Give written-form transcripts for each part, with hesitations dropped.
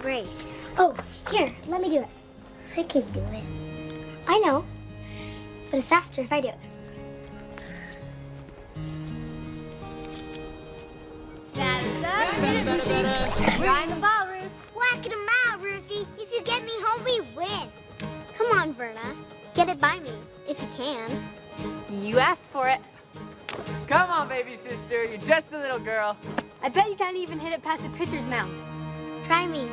brace. Oh, here, let me do it. I could do it. I know, but it's faster if I do it. Grind the ball, Ruth. Whack it out, Ruthie. If you get me home, we win. Come on, Verna. Get it by me, if you can. You asked for it. Come on, baby sister. You're just a little girl. I bet you can't even hit it past the pitcher's mound. Try me.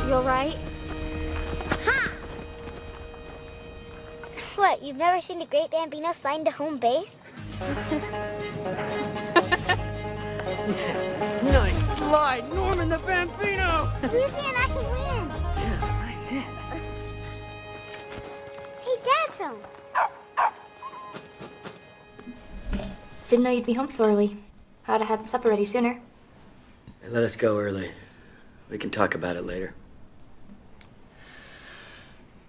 You all right? Ha! What, you've never seen a great Bambino slide to home base? Nice slide, Norman the Bambino! Ruthie and I can win! Yeah, nice hit. Hey, Dad's home. Didn't know you'd be home so early. I'd have had supper ready sooner. Hey, let us go early. We can talk about it later.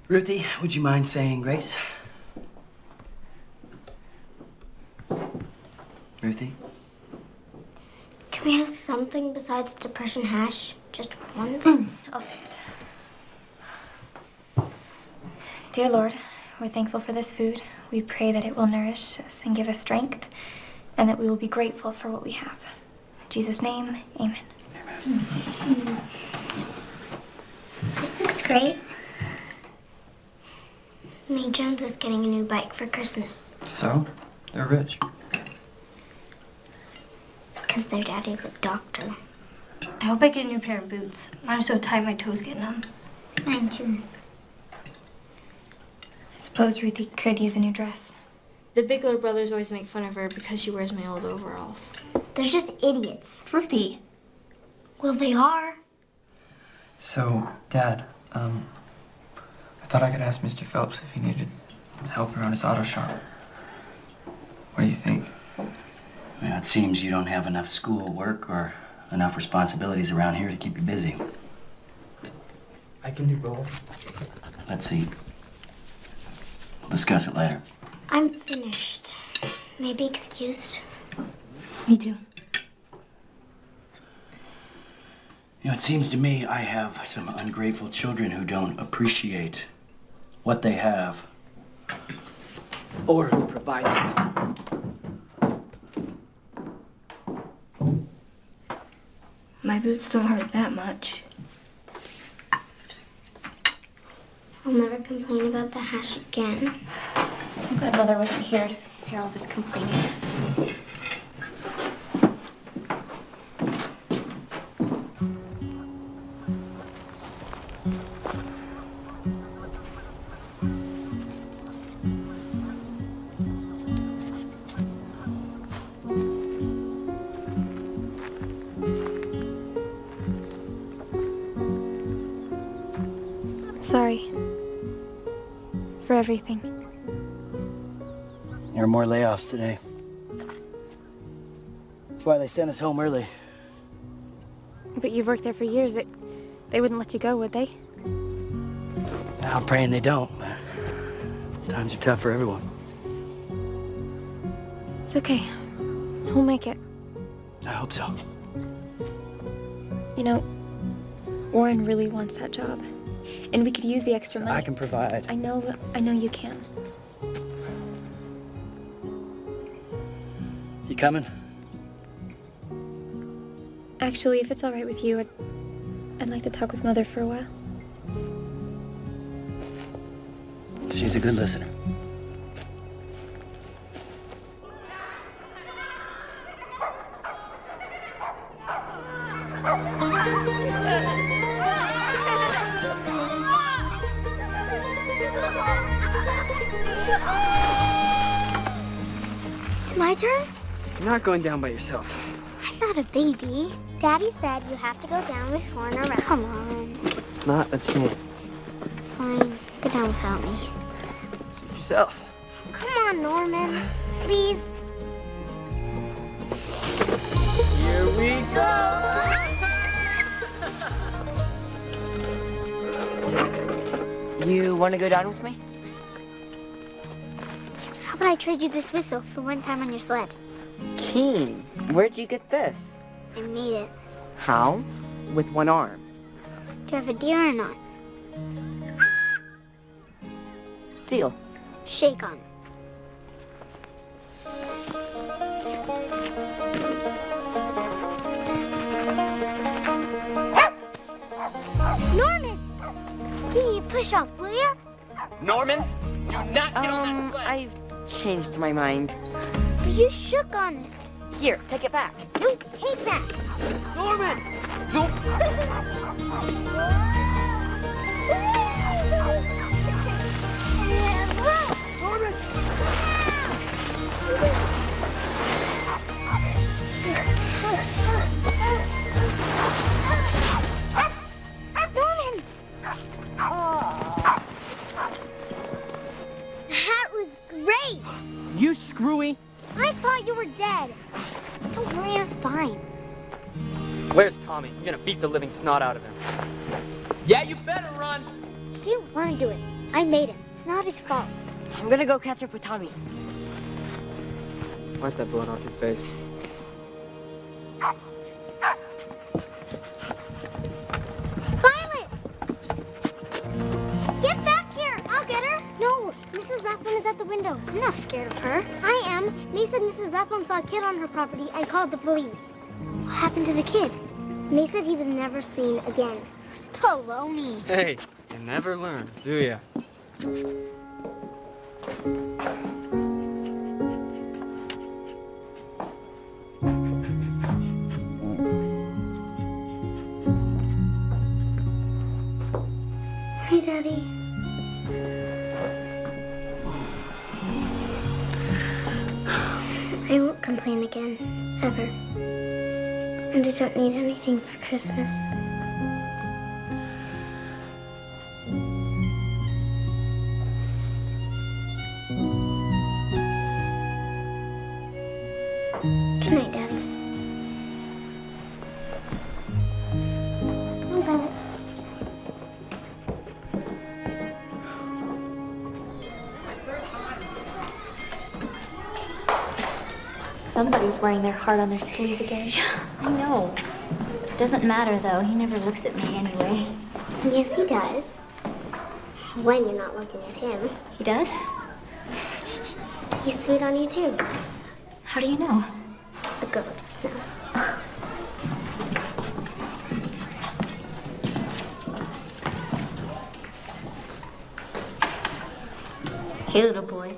Ruthie, would you mind saying grace? Ruthie? Can we have something besides depression hash? Just once? Oh, thanks. Dear Lord, we're thankful for this food. We pray that it will nourish us and give us strength, and that we will be grateful for what we have. In Jesus' name, amen. Amen. This looks great. May Jones is getting a new bike for Christmas. So? They're rich. Because their daddy's a doctor. I hope I get a new pair of boots. I'm so tight my toes get numb. Mine too. I suppose Ruthie could use a new dress. The Bigelow brothers always make fun of her because she wears my old overalls. They're just idiots. Ruthie. Well, they are. So, Dad, I thought I could ask Mr. Phelps if he needed help around his auto shop. What do you think? Well, it seems you don't have enough school work or enough responsibilities around here to keep you busy. I can do both. Let's eat. We'll discuss it later. I'm finished. Maybe excused. Me too. You know, it seems to me I have some ungrateful children who don't appreciate what they have or who provides it. My boots don't hurt that much. I'll never complain about the hash again. I'm glad Mother wasn't here to hear all this complaining. Sorry for everything. There are more layoffs today. That's why they sent us home early. But you've worked there for years. They wouldn't let you go, would they? I'm praying they don't. Times are tough for everyone. It's okay. We'll make it. I hope so. You know, Warren really wants that job. And we could use the extra money. I can provide. I know you can. You coming? Actually, if it's all right with you, I'd like to talk with Mother for a while. She's a good listener. It's my turn? You're not going down by yourself. I'm not a baby. Daddy said you have to go down with Horn around. Come on. Not a chance. Fine. Go down without me. Suit yourself. Come on, Norman. Please. we go. You want to go down with me? How about I trade you this whistle for one time on your sled? Keen, where'd you get this? I made it. How? With one arm. Do you have a deal or not? Deal. Shake on it. Norman! Give me a push-off, will you? Norman, do not get on that sled. I've changed my mind. But you shook on it. Here, take it back. No, take that. Norman! Norman! That was great! You screwy. I thought you were dead. Don't worry, I'm fine. Where's Tommy? I'm gonna beat the living snot out of him. Yeah, you better run. He didn't want to do it. I made him. It's not his fault. I'm gonna go catch up with Tommy. Wipe that blood off your face. Violet! Get back here! I'll get her. No, Mrs. Rathbone is at the window. I'm not scared of her. I am. May said Mrs. Rathbone saw a kid on her property and called the police. What happened to the kid? May said he was never seen again. Baloney. Hey, you never learn, do ya? Hey, Daddy. I won't complain again, ever. And I don't need anything for Christmas. Good night, Daddy. Oh, Violet. Somebody's wearing their heart on their sleeve again. I know. Doesn't matter, though. He never looks at me anyway. Yes, he does. When you're not looking at him. He does? He's sweet on you, too. How do you know? The girl just knows. Hey, little boy.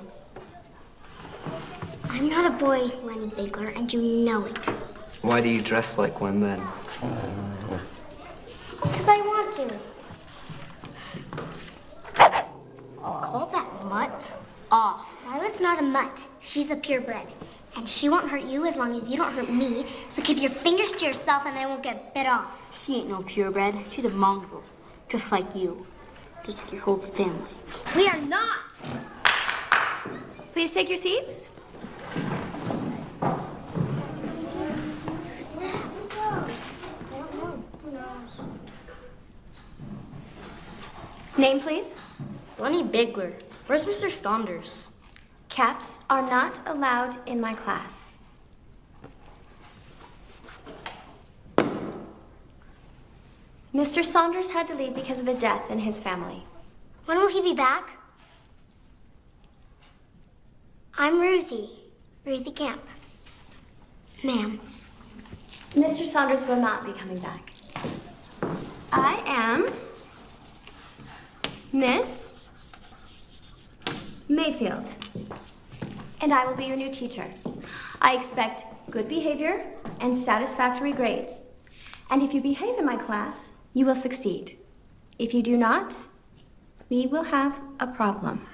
I'm not a boy, Lenny Bigler, and you know it. Why do you dress like one then? Because I want to. Call that mutt off. Violet's not a mutt. She's a purebred. And she won't hurt you as long as you don't hurt me. So keep your fingers to yourself and they won't get bit off. She ain't no purebred. She's a mongrel. Just like you. Just like your whole family. We are not. Please take your seats. Name, please. Lenny Bigler. Where's Mr. Saunders? Caps are not allowed in my class. Mr. Saunders had to leave because of a death in his family. When will he be back? I'm Ruthie. Ruthie Camp. Ma'am. Mr. Saunders will not be coming back. I am Miss Mayfield, and I will be your new teacher. I expect good behavior and satisfactory grades. And if you behave in my class, you will succeed. If you do not, we will have a problem.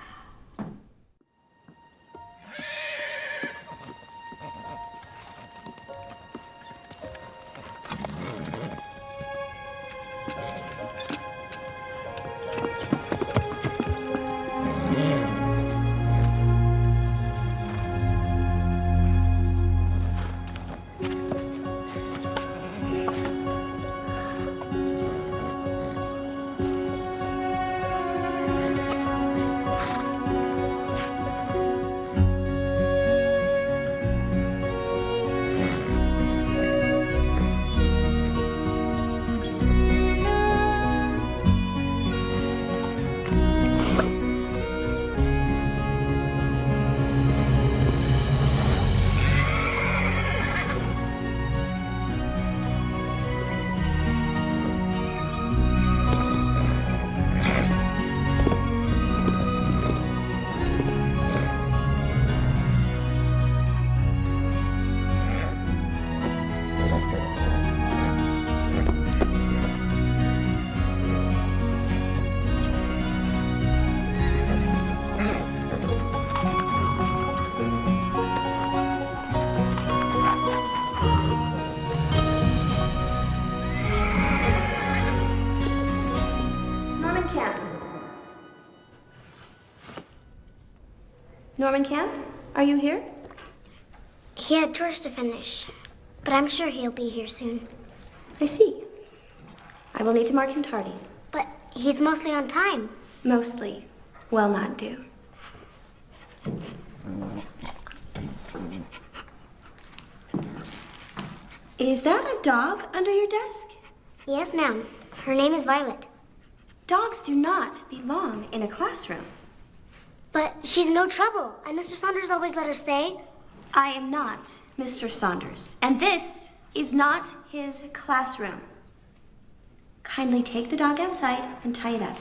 Norman Camp, are you here? He had tours to finish, but I'm sure he'll be here soon. I see. I will need to mark him tardy. But he's mostly on time. Mostly. Well, not due. Is that a dog under your desk? Yes, ma'am. Her name is Violet. Dogs do not belong in a classroom. But she's no trouble, and Mr. Saunders always let her stay. I am not Mr. Saunders, and this is not his classroom. Kindly take the dog outside and tie it up.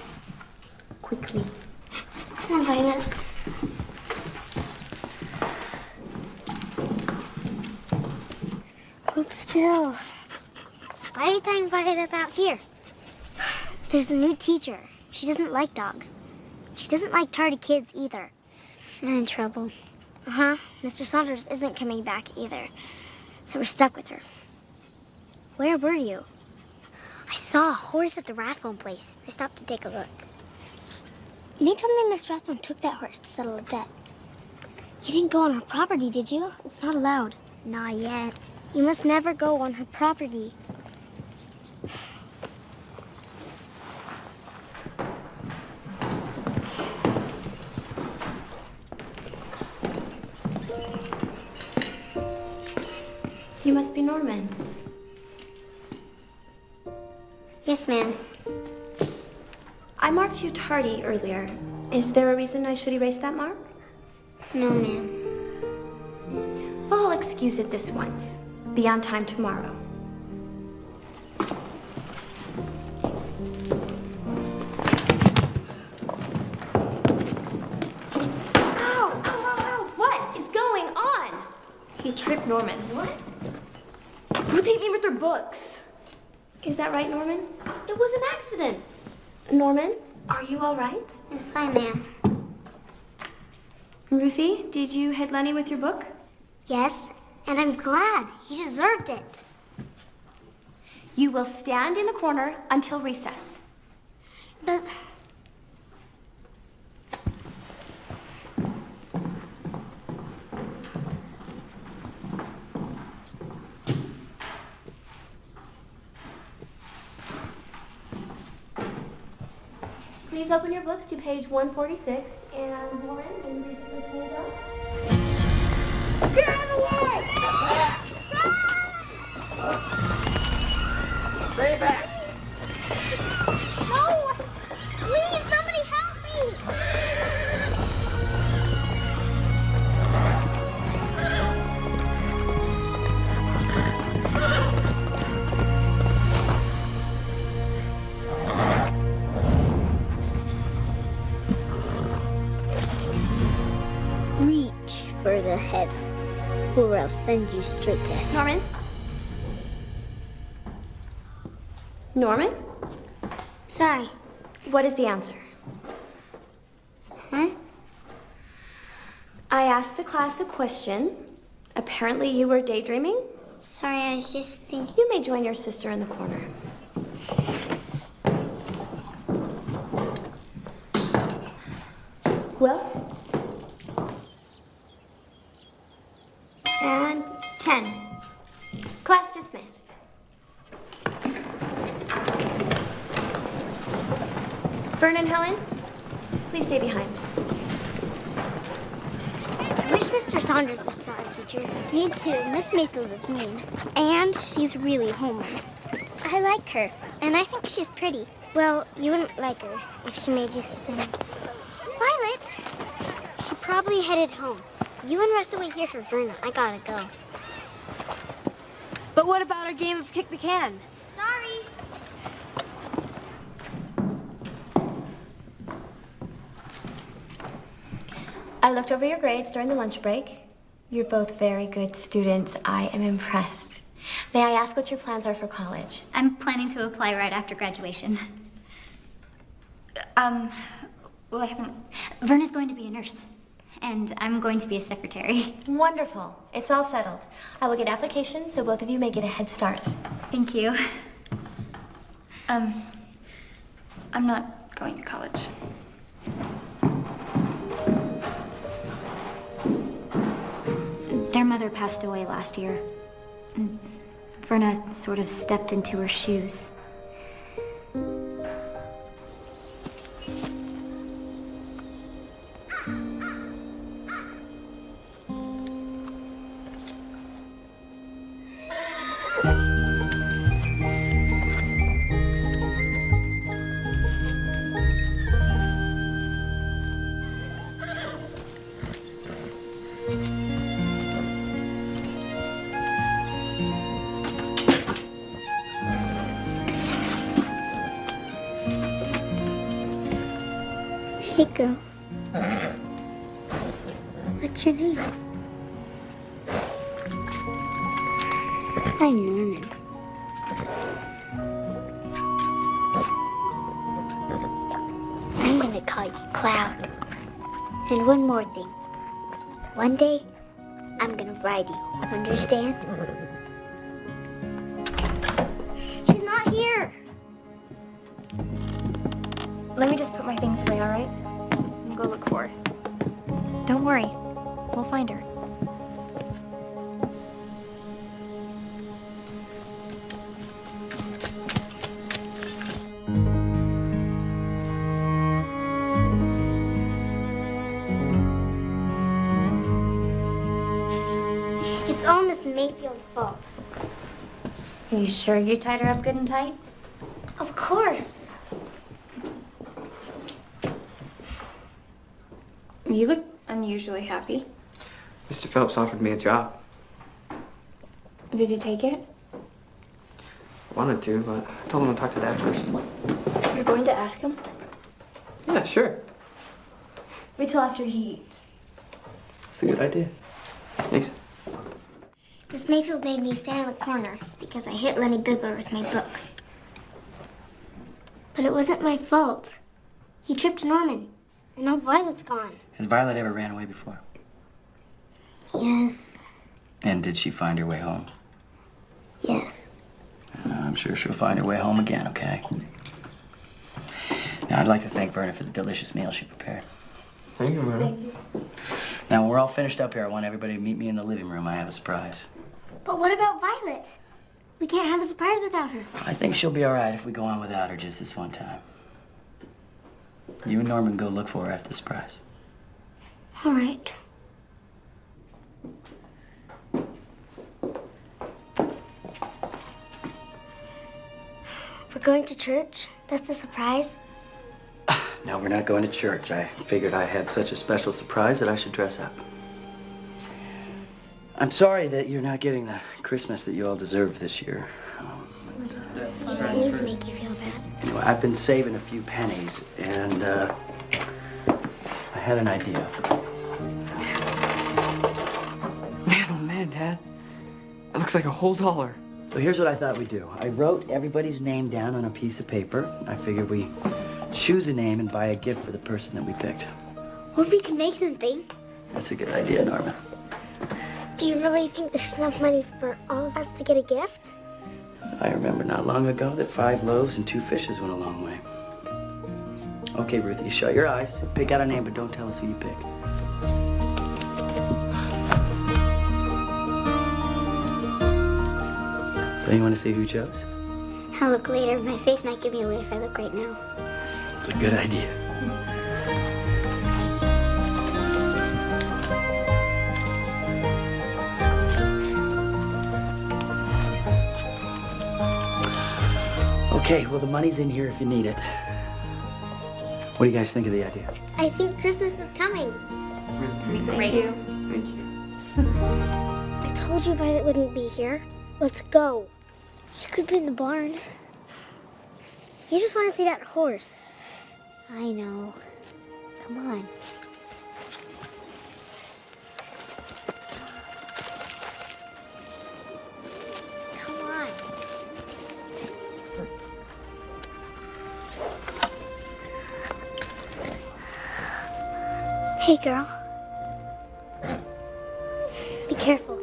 Quickly. Come on, Violet. Hold still. Why are you tying Violet up out here? There's a new teacher. She doesn't like dogs. She doesn't like tardy kids either. I'm in trouble. Uh-huh. Mr. Saunders isn't coming back either. So we're stuck with her. Where were you? I saw a horse at the Rathbone place. I stopped to take a look. You told me Miss Rathbone took that horse to settle a debt. You didn't go on her property, did you? It's not allowed. Not yet. You must never go on her property. You must be Norman. Yes, ma'am. I marked you tardy earlier. Is there a reason I should erase that mark? No, ma'am. Well, I'll excuse it this once. Be on time tomorrow. Ow! Ow, ow, ow! What is going on? He tripped Norman. What? Ruth hit me with her books. Is that right, Norman? It was an accident. Norman, are you all right? I'm fine, ma'am. Ruthie, did you hit Lenny with your book? Yes, and I'm glad. He deserved it. You will stand in the corner until recess. But... Please open your books to page 146 and Warren, when you read the page up. Get out of the way! Stay back! No! Please, somebody help me! Reach for the heavens, or I'll send you straight to hell. Norman? Norman? Sorry. What is the answer? Huh? I asked the class a question. Apparently you were daydreaming. Sorry, I was just thinking. You may join your sister in the corner. Well? And 10. Class dismissed. Vern and Helen, please stay behind. I wish Mr. Saunders was still our teacher. Me too. Miss Mayfield is mean. And she's really homely. I like her, and I think she's pretty. Well, you wouldn't like her if she made you stay. Violet! She probably headed home. You and Russell wait here for Verna. I gotta go. But what about our game of kick the can? Sorry. I looked over your grades during the lunch break. You're both very good students. I am impressed. May I ask what your plans are for college? I'm planning to apply right after graduation. Well, I haven't... Verna's going to be a nurse, and I'm going to be a secretary. Wonderful. It's all settled. I will get applications so both of you may get a head start. Thank you. I'm not going to college. mother passed away last year. And Verna sort of stepped into her shoes. Hey, girl. What's your name? I'm Norman. I'm gonna call you Cloud. And one more thing. One day, I'm gonna ride you. Understand? She's not here. Let me just put my things away, all right? We'll go look for her. Don't worry. We'll find her. It's all Miss Mayfield's fault. Are you sure you tied her up good and tight? Of course. You look unusually happy. Mr. Phelps offered me a job. Did you take it? I wanted to, but I told him to talk to Dad first. You're going to ask him? Yeah, sure. Wait till after he eats. That's a good idea. Thanks. Miss Mayfield made me stand in the corner because I hit Lenny Bigler with my book. But it wasn't my fault. He tripped Norman, and now Violet's gone. Has Violet ever ran away before? Yes, And did she find her way home? yes. I'm sure she'll find her way home again, okay? Now, I'd like to thank Verna for the delicious meal she prepared. Thank you, Verna. Now, when we're all finished up here, I want everybody to meet me in the living room. I have a surprise. But what about Violet? We can't have a surprise without her. I think she'll be all right if we go on without her just this one time. You and Norman go look for her after the surprise. All right. We're going to church? That's the surprise? No, we're not going to church. I figured I had such a special surprise that I should dress up. I'm sorry that you're not getting the Christmas that you all deserve this year. Sorry to make you feel bad. Anyway, I've been saving a few pennies, and I had an idea. Man, oh man, Dad. That looks like a whole $1. So here's what I thought we'd do. I wrote everybody's name down on a piece of paper. I figured we choose a name and buy a gift for the person that we picked. Or we can make something. That's a good idea, Norman. Do you really think there's enough money for all of us to get a gift? I remember not long ago that 5 loaves and 2 fishes went a long way. Okay, Ruthie, shut your eyes. Pick out a name, but don't tell us who you pick. Don't you want to see who you chose? I'll look later. My face might give me away if I look right now. It's a good idea. Okay, well, the money's in here if you need it. What do you guys think of the idea? I think Christmas is coming. Thank you. Thank you. I told you Violet wouldn't be here. Let's go. You could be in the barn. You just want to see that horse. I know. Come on. Come on. Hey, girl. Be careful.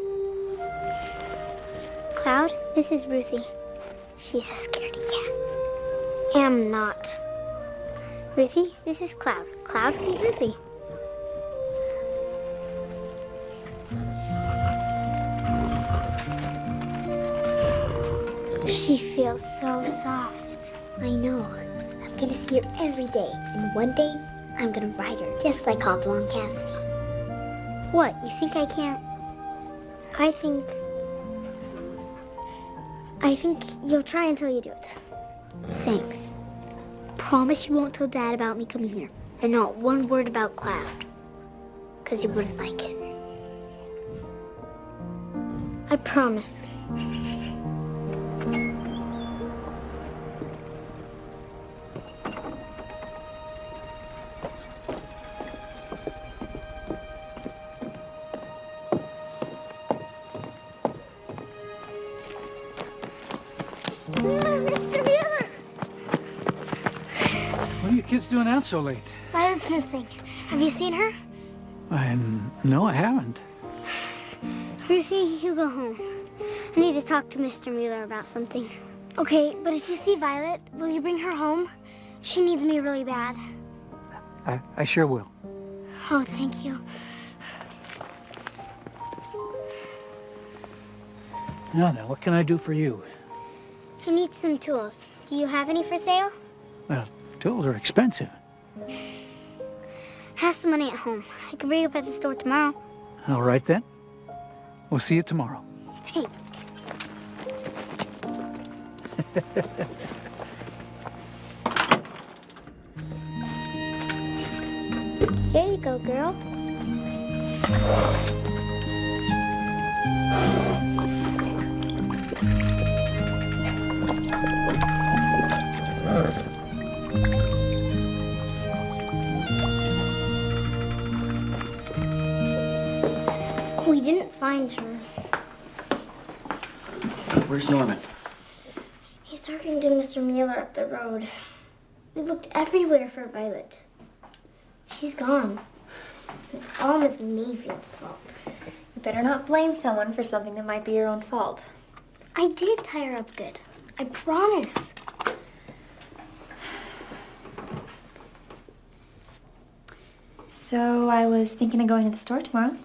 Cloud, this is Ruthie. She's a scaredy cat. Am not. Ruthie, this is Cloud. Cloud and Ruthie. She feels so soft. I know. I'm gonna see her every day, and one day I'm gonna ride her just like Hopalong Cassidy. What, you think I can't? I think you'll try until you do it. Thanks. Promise you won't tell Dad about me coming here, and not one word about Cloud, because you wouldn't like it. I promise. Mr. Mueller! What are you kids doing out so late? Violet's missing. Have you seen her? No, I haven't. Ruthie, you go home. I need to talk to Mr. Mueller about something. Okay, but if you see Violet, will you bring her home? She needs me really bad. I sure will. Oh, thank you. Now, what can I do for you? I need some tools. Do you have any for sale? Well, tools are expensive. I have some money at home. I can bring it up at the store tomorrow. All right, then. We'll see you tomorrow. Thanks. Here you go, girl. We didn't find her. Where's Norman? He's talking to Mr. Mueller up the road. We looked everywhere for Violet. She's gone. It's all Miss Mayfield's fault. You better not blame someone for something that might be your own fault. I did tie her up good. I promise. So I was thinking of going to the store tomorrow.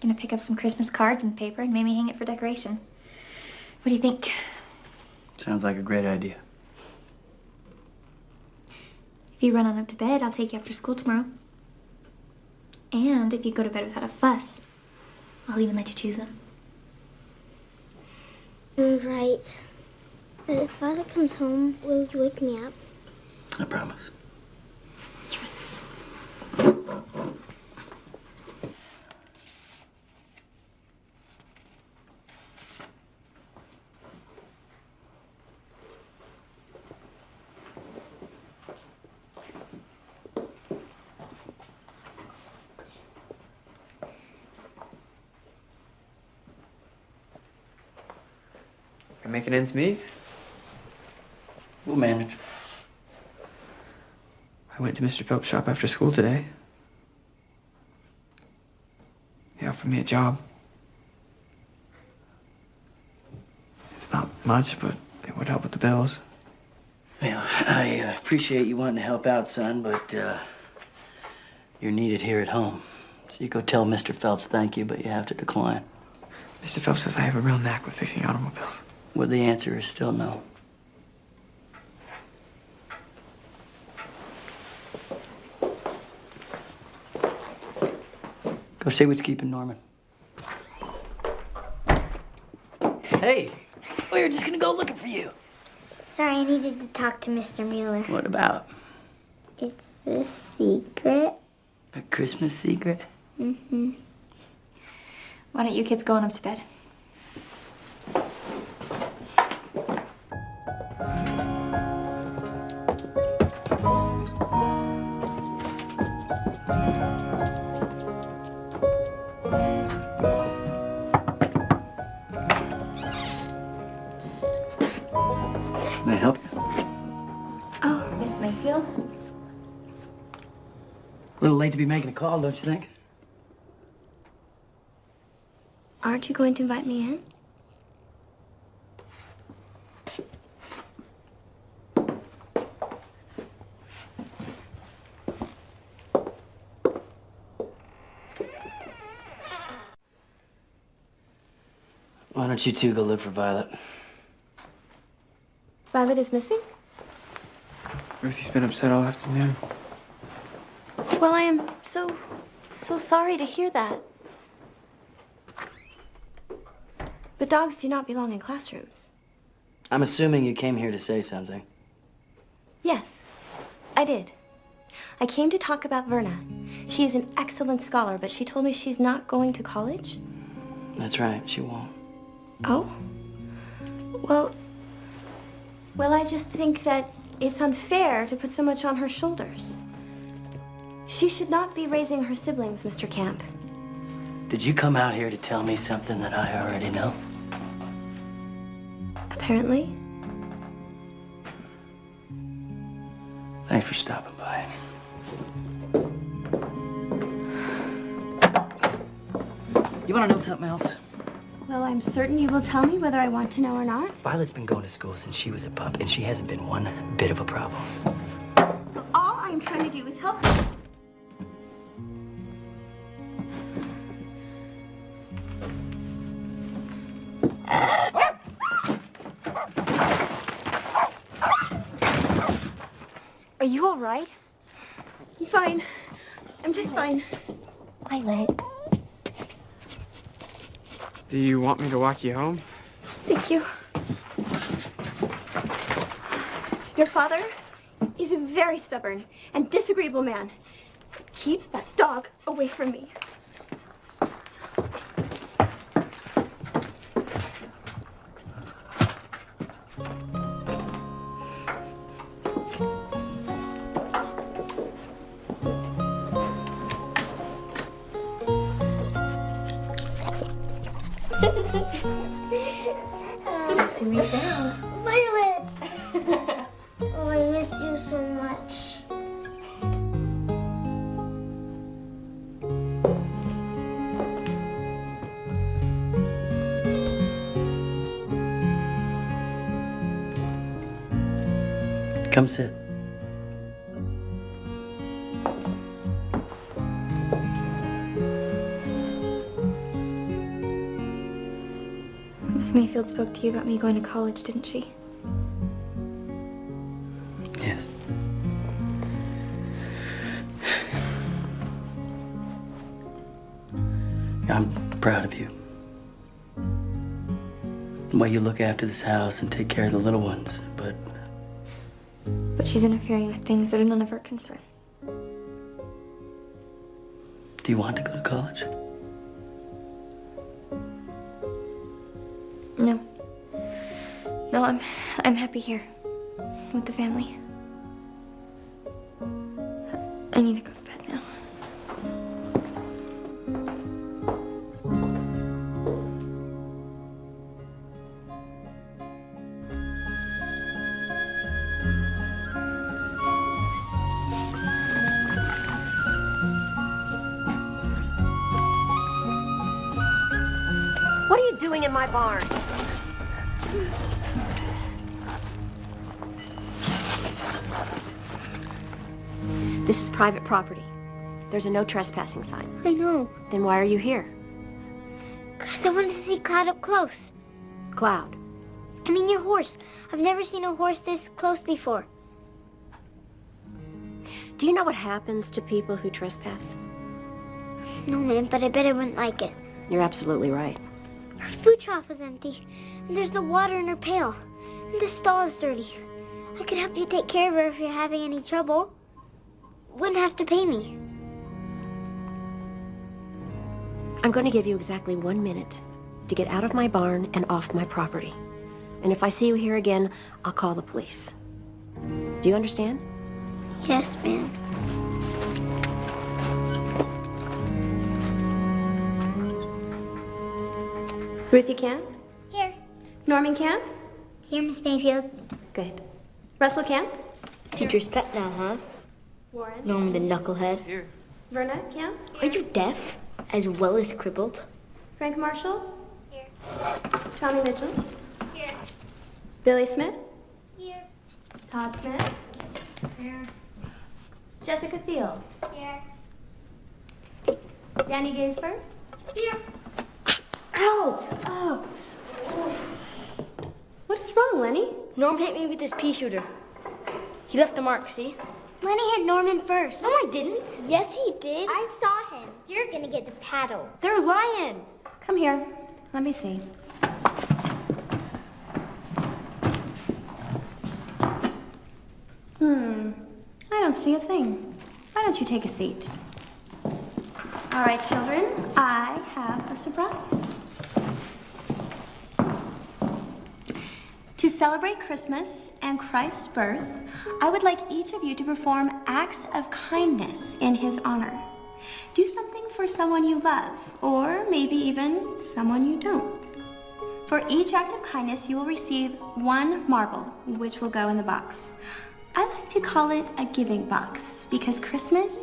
Gonna pick up some Christmas cards and paper and maybe hang it for decoration. What do you think? Sounds like a great idea. If you run on up to bed, I'll take you after school tomorrow. And if you go to bed without a fuss, I'll even let you choose them. Right. But if Violet comes home, will you wake me up? I promise. You're making ends meet? We'll manage. I went to Mr. Phelps' shop after school today. He offered me a job. It's not much, but it would help with the bills. Well, I appreciate you wanting to help out, son, but you're needed here at home. So you go tell Mr. Phelps thank you, but you have to decline. Mr. Phelps says I have a real knack with fixing automobiles. Well, the answer is still no. Go see what's keeping Norman. Hey, we were just gonna go looking for you. Sorry, I needed to talk to Mr. Mueller. What about? It's a secret. A Christmas secret? Mm-hmm. Why don't you kids go on up to bed? May I help you? Oh, Miss Mayfield? A little late to be making a call, don't you think? Aren't you going to invite me in? Why don't you two go look for Violet? Violet is missing? Ruthie's been upset all afternoon. Well, I am so sorry to hear that. But dogs do not belong in classrooms. I'm assuming you came here to say something. Yes, I did. I came to talk about Verna. She is an excellent scholar, but she told me she's not going to college. That's right, she won't. Oh? Well, I just think that it's unfair to put so much on her shoulders. She should not be raising her siblings, Mr. Camp. Did you come out here to tell me something that I already know? Apparently. Thanks for stopping by. You want to know something else? Well, I'm certain you will tell me whether I want to know or not. Violet's been going to school since she was a pup, and she hasn't been one bit of a problem. Well, all I'm trying to do is help her. Are you all right? I'm fine. I'm just fine. Violet. Do you want me to walk you home? Thank you. Your father is a very stubborn and disagreeable man. Keep that dog away from me. Violet! Oh, I miss you so much. Come sit. Miss Mayfield spoke to you about me going to college, didn't she? Yes. I'm proud of you. The way you look after this house and take care of the little ones, but But she's interfering with things that are none of her concern. do you want to go to college? No. No, I'm happy here with the family. I need to go to bed now. What are you doing in my barn? This is private property. There's a no trespassing sign. I know. Then why are you here? 'Cause I wanted to see Cloud up close. Cloud. I mean your horse. I've never seen a horse this close before. Do you know what happens to people who trespass? No, ma'am, but I bet I wouldn't like it. You're absolutely right. Her food trough is empty, and there's no water in her pail, and the stall is dirty. I could help you take care of her if you're having any trouble. Wouldn't have to pay me. I'm going to give you exactly 1 minute to get out of my barn and off my property. And if I see you here again, I'll call the police. Do you understand? Yes, ma'am. Ruthie Camp? Here. Norman Camp? Here, Miss Mayfield. Good. Russell Camp? Teacher's pet now, huh? Warren? Norman the knucklehead. Here. Verna Camp? Are you deaf as well as crippled? Frank Marshall? Here. Tommy Mitchell? Here. Billy Smith? Here. Todd Smith? Here. Jessica Thiel? Here. Danny Gaisford? Here. Ow! Oh. What is wrong, Lenny? Norm hit me with his pea shooter. He left a mark, see? Lenny hit Norman first. No, I didn't. Yes, he did. I saw him. You're gonna get the paddle. They're lying. Come here. Let me see. I don't see a thing. Why don't you take a seat? All right, children, I have a surprise. To celebrate Christmas and Christ's birth, I would like each of you to perform acts of kindness in his honor. Do something for someone you love, or maybe even someone you don't. For each act of kindness, you will receive 1 marble, which will go in the box. I like to call it a giving box, because Christmas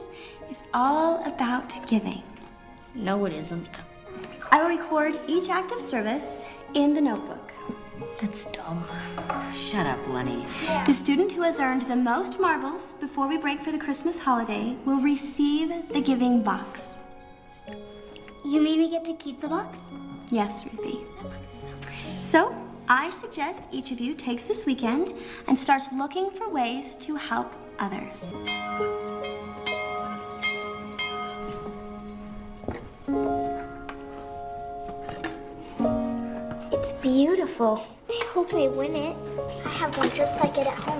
is all about giving. No, it isn't. I will record each act of service in the notebook. That's dumb. Shut up, Lenny. The student who has earned the most marbles before we break for the Christmas holiday will receive the giving box. You mean we get to keep the box? Yes, Ruthie. So, I suggest each of you takes this weekend and starts looking for ways to help others. It's beautiful. I hope I win it. I have one just like it at home.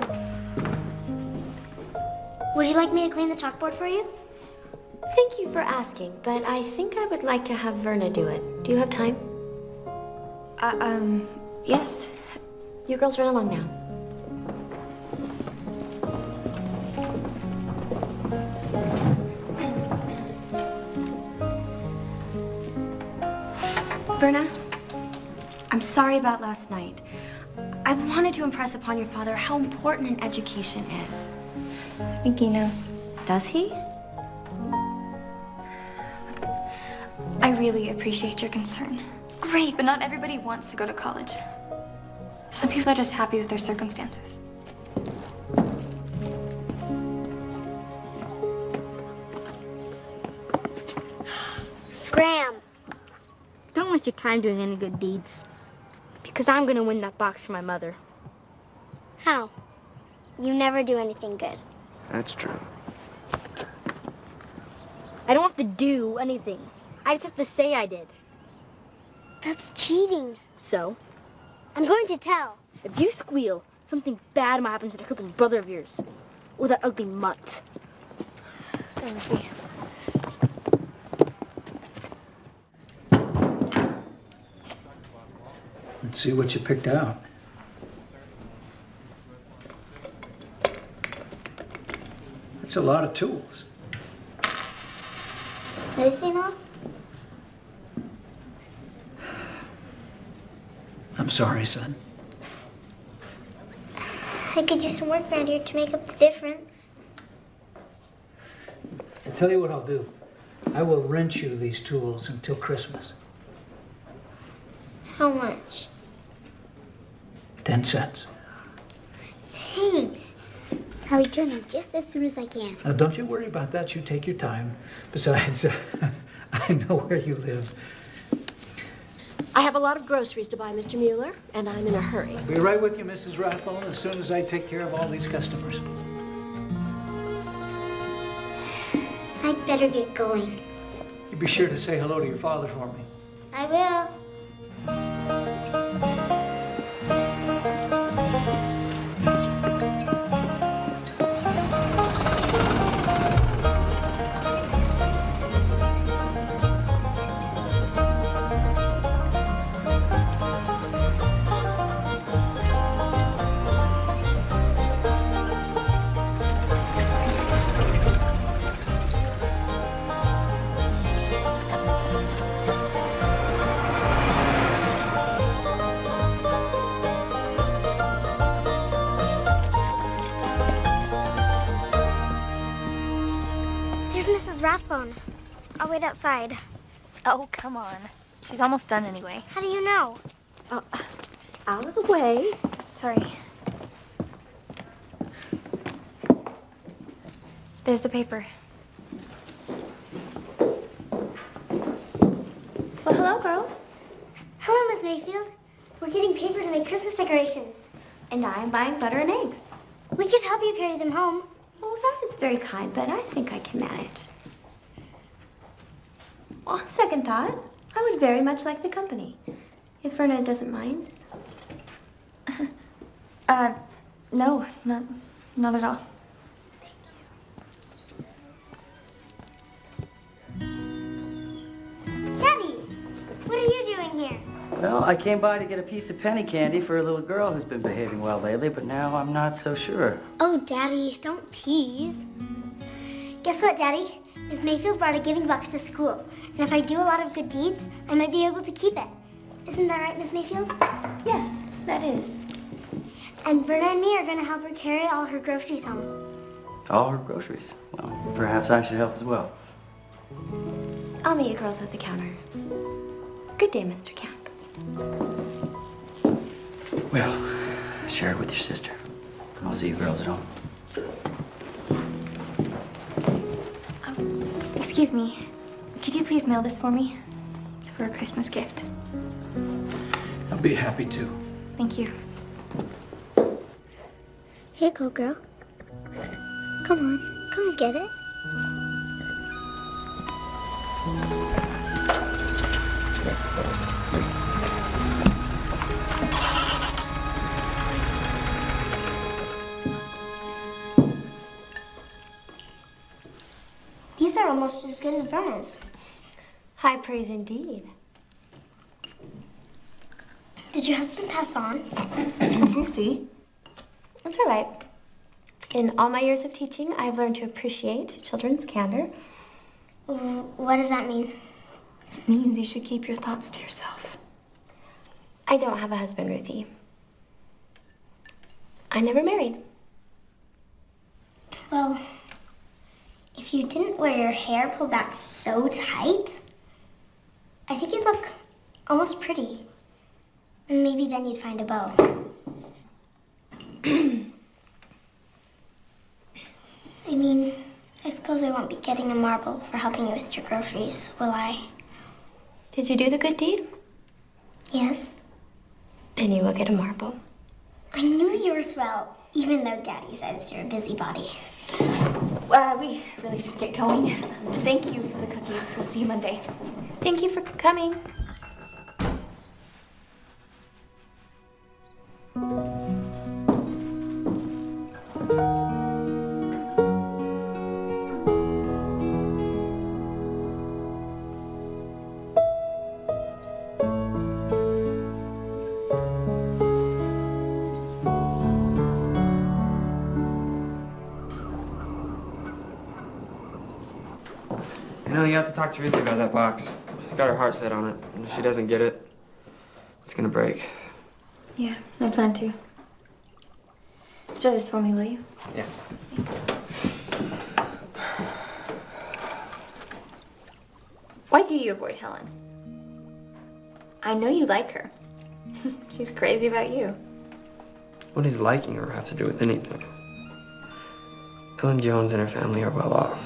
Would you like me to clean the chalkboard for you? Thank you for asking, but I think I would like to have Verna do it. Do you have time? Yes. You girls run along now. Verna, I'm sorry about last night. I wanted to impress upon your father how important an education is. I think he knows. Does he? I really appreciate your concern. Great, but not everybody wants to go to college. Some people are just happy with their circumstances. Scram. Don't waste your time doing any good deeds. Because I'm gonna win that box for my mother. How? You never do anything good. That's true. I don't have to do anything. I just have to say I did. That's cheating. So, I'm going to tell. if you squeal, something bad might happen to the crippled brother of yours. Or that ugly mutt. Let's go, Ruthie. Let's see what you picked out. That's a lot of tools. Is this enough? I'm sorry, son. I could do some work around here to make up the difference. I'll tell you what I'll do. I will rent you these tools until Christmas. How much? 10 cents. Thanks. I'll return them just as soon as I can. Now, don't you worry about that. You take your time. Besides, I know where you live. I have a lot of groceries to buy, Mr. Mueller, and I'm in a hurry. Be right with you, Mrs. Rathbone, as soon as I take care of all these customers. I'd better get going. You be sure to say hello to your father for me. I will. There's Mrs. Rathbone. I'll wait outside. Oh, come on. She's almost done anyway. How do you know? Out of the way. Sorry. There's the paper. Well, hello, girls. Hello, Miss Mayfield. We're getting paper to make Christmas decorations. And I am buying butter and eggs. We could help you carry them home. Well, that is very kind, but I think I can manage. On second thought, I would very much like the company, if Verna doesn't mind. No, not at all. Daddy, what are you doing here? Well, I came by to get a piece of penny candy for a little girl who's been behaving well lately, but now I'm not so sure. Oh, Daddy, don't tease. Guess what, Daddy? Miss Mayfield brought a giving box to school, and if I do a lot of good deeds, I might be able to keep it. Isn't that right, Miss Mayfield? Yes, that is. And Verna and me are going to help her carry all her groceries home. All her groceries. Well, perhaps I should help as well. I'll meet you girls at the counter. Good day, Mr. Camp. Well, share it with your sister. I'll see you girls at home. Excuse me. Could you please mail this for me? It's for a Christmas gift. I'll be happy to. Thank you. Here you go, girl. Come on, come and get it. These are almost as good as Verna's. High praise indeed. Did your husband pass on? Ruthie? That's all right. In all my years of teaching, I've learned to appreciate children's candor. What does that mean? It means you should keep your thoughts to yourself. I don't have a husband, Ruthie. I never married. Well, if you didn't wear your hair pulled back so tight, I think you'd look almost pretty. And maybe then you'd find a beau. I mean, I suppose I won't be getting a marble for helping you with your groceries, will I? Did you do the good deed? Yes. Then you will get a marble. I knew yours well, even though Daddy says you're a busybody. We really should get going. Thank you for the cookies. We'll see you Monday. Thank you for coming. You know, you have to talk to Ruthie about that box. She's got her heart set on it, and if she doesn't get it, it's gonna break. Yeah, I plan to. Stir this for me, will you? Yeah. Why do you avoid Helen? I know you like her. She's crazy about you. What does liking her have to do with anything? Helen Jones and her family are well off.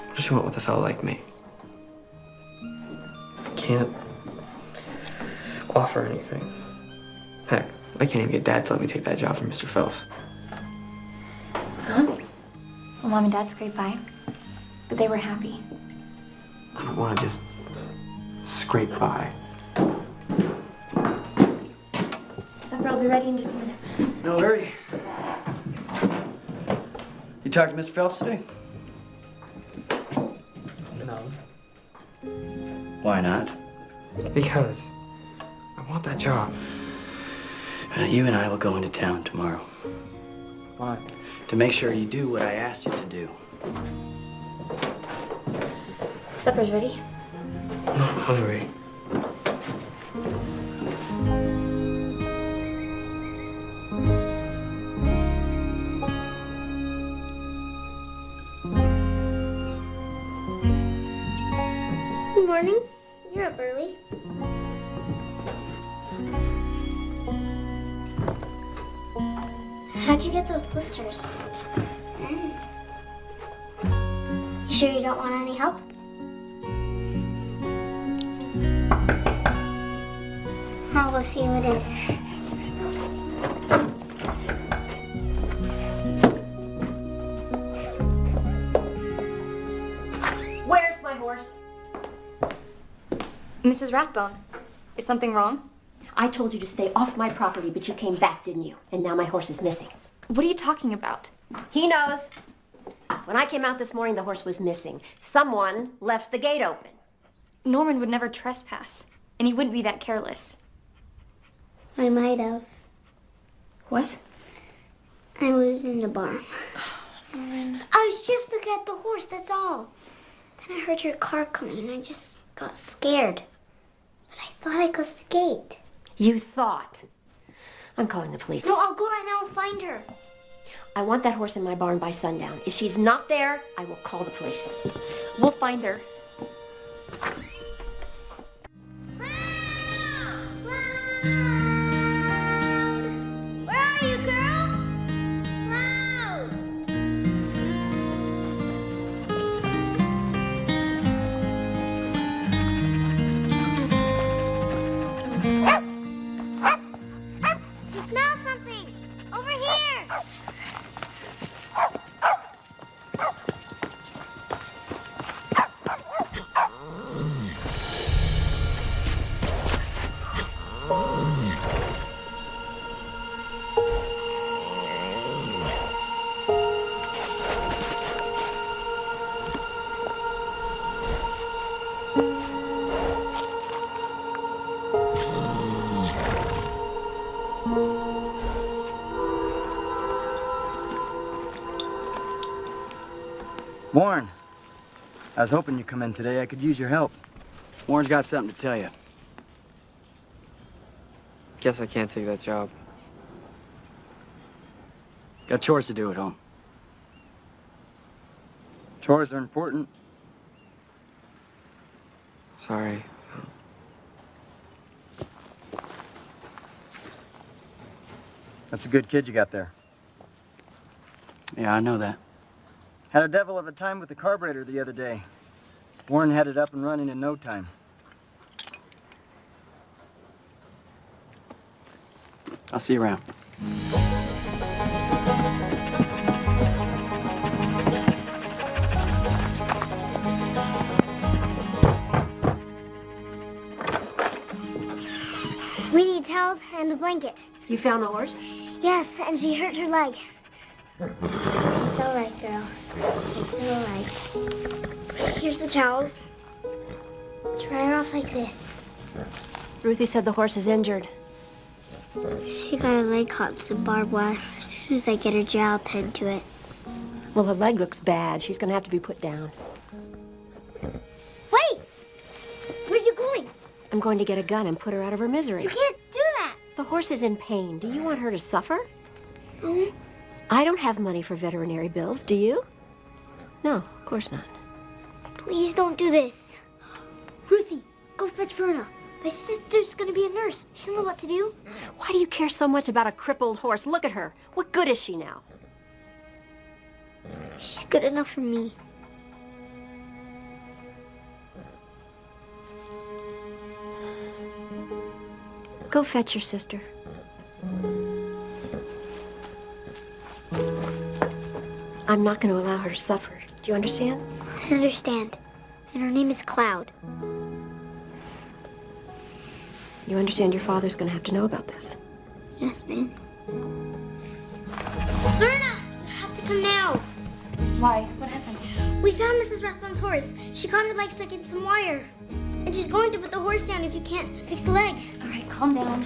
What does she want with a fellow like me? I can't offer anything. Heck, I can't even get Dad to let me take that job from Mr. Phelps. Huh? Well, Mom and Dad scraped by, but they were happy. I don't want to just scrape by. Supper will be ready in just a minute. No hurry. You talked to Mr. Phelps today? No. Why not? Because I want that job. You and I will go into town tomorrow. Why? To make sure you do what I asked you to do. Supper's ready. I'm not hungry. Good morning. You're up early. How'd you get those blisters? You sure you don't want any help? I'll go see who it is. horse. Mrs. Rathbone, is something wrong? I told you to stay off my property, but you came back, didn't you? And now my horse is missing. What are you talking about? He knows. When I came out this morning, the horse was missing. Someone left the gate open. Norman would never trespass, and he wouldn't be that careless. I might have. What? I was in the barn. Norman. I was just looking at the horse, that's all. Then I heard your car coming and I just got scared. But I thought I closed the gate. You thought. I'm calling the police. No, I'll go right now and find her. I want that horse in my barn by sundown. If she's not there, I will call the police. We'll find her. Where are you, girl? Cloud! She smells something! Over here! Warren, I was hoping you'd come in today. I could use your help. Warren's got something to tell you. Guess I can't take that job. Got chores to do at home. Chores are important. Sorry. That's a good kid you got there. Yeah, I know that. Had a devil of a time with the carburetor the other day. Warren had it up and running in no time. I'll see you around. We need towels and a blanket. You found the horse? Yes, and she hurt her leg. It's all right, girl. It's all right. Here's the towels. Dry her off like this. Ruthie said the horse is injured. She got her leg caught in some barbed wire. As soon as I get her jail, I'll tend to it. Well, her leg looks bad. She's gonna have to be put down. Wait! Where are you going? I'm going to get a gun and put her out of her misery. You can't do that! The horse is in pain. Do you want her to suffer? No. I don't have money for veterinary bills, do you? No, of course not. Please don't do this. Ruthie, go fetch Verna. My sister's gonna be a nurse. She'll know what to do. Why do you care so much about a crippled horse? Look at her. What good is she now? She's good enough for me. Go fetch your sister. I'm not going to allow her to suffer. Do you understand? I understand. And her name is Cloud. You understand your father's going to have to know about this. Yes, ma'am. Verna! You have to come now. Why? What happened? We found Mrs. Rathbone's horse. She got her leg stuck in some wire. And she's going to put the horse down if you can't fix the leg. All right, calm down.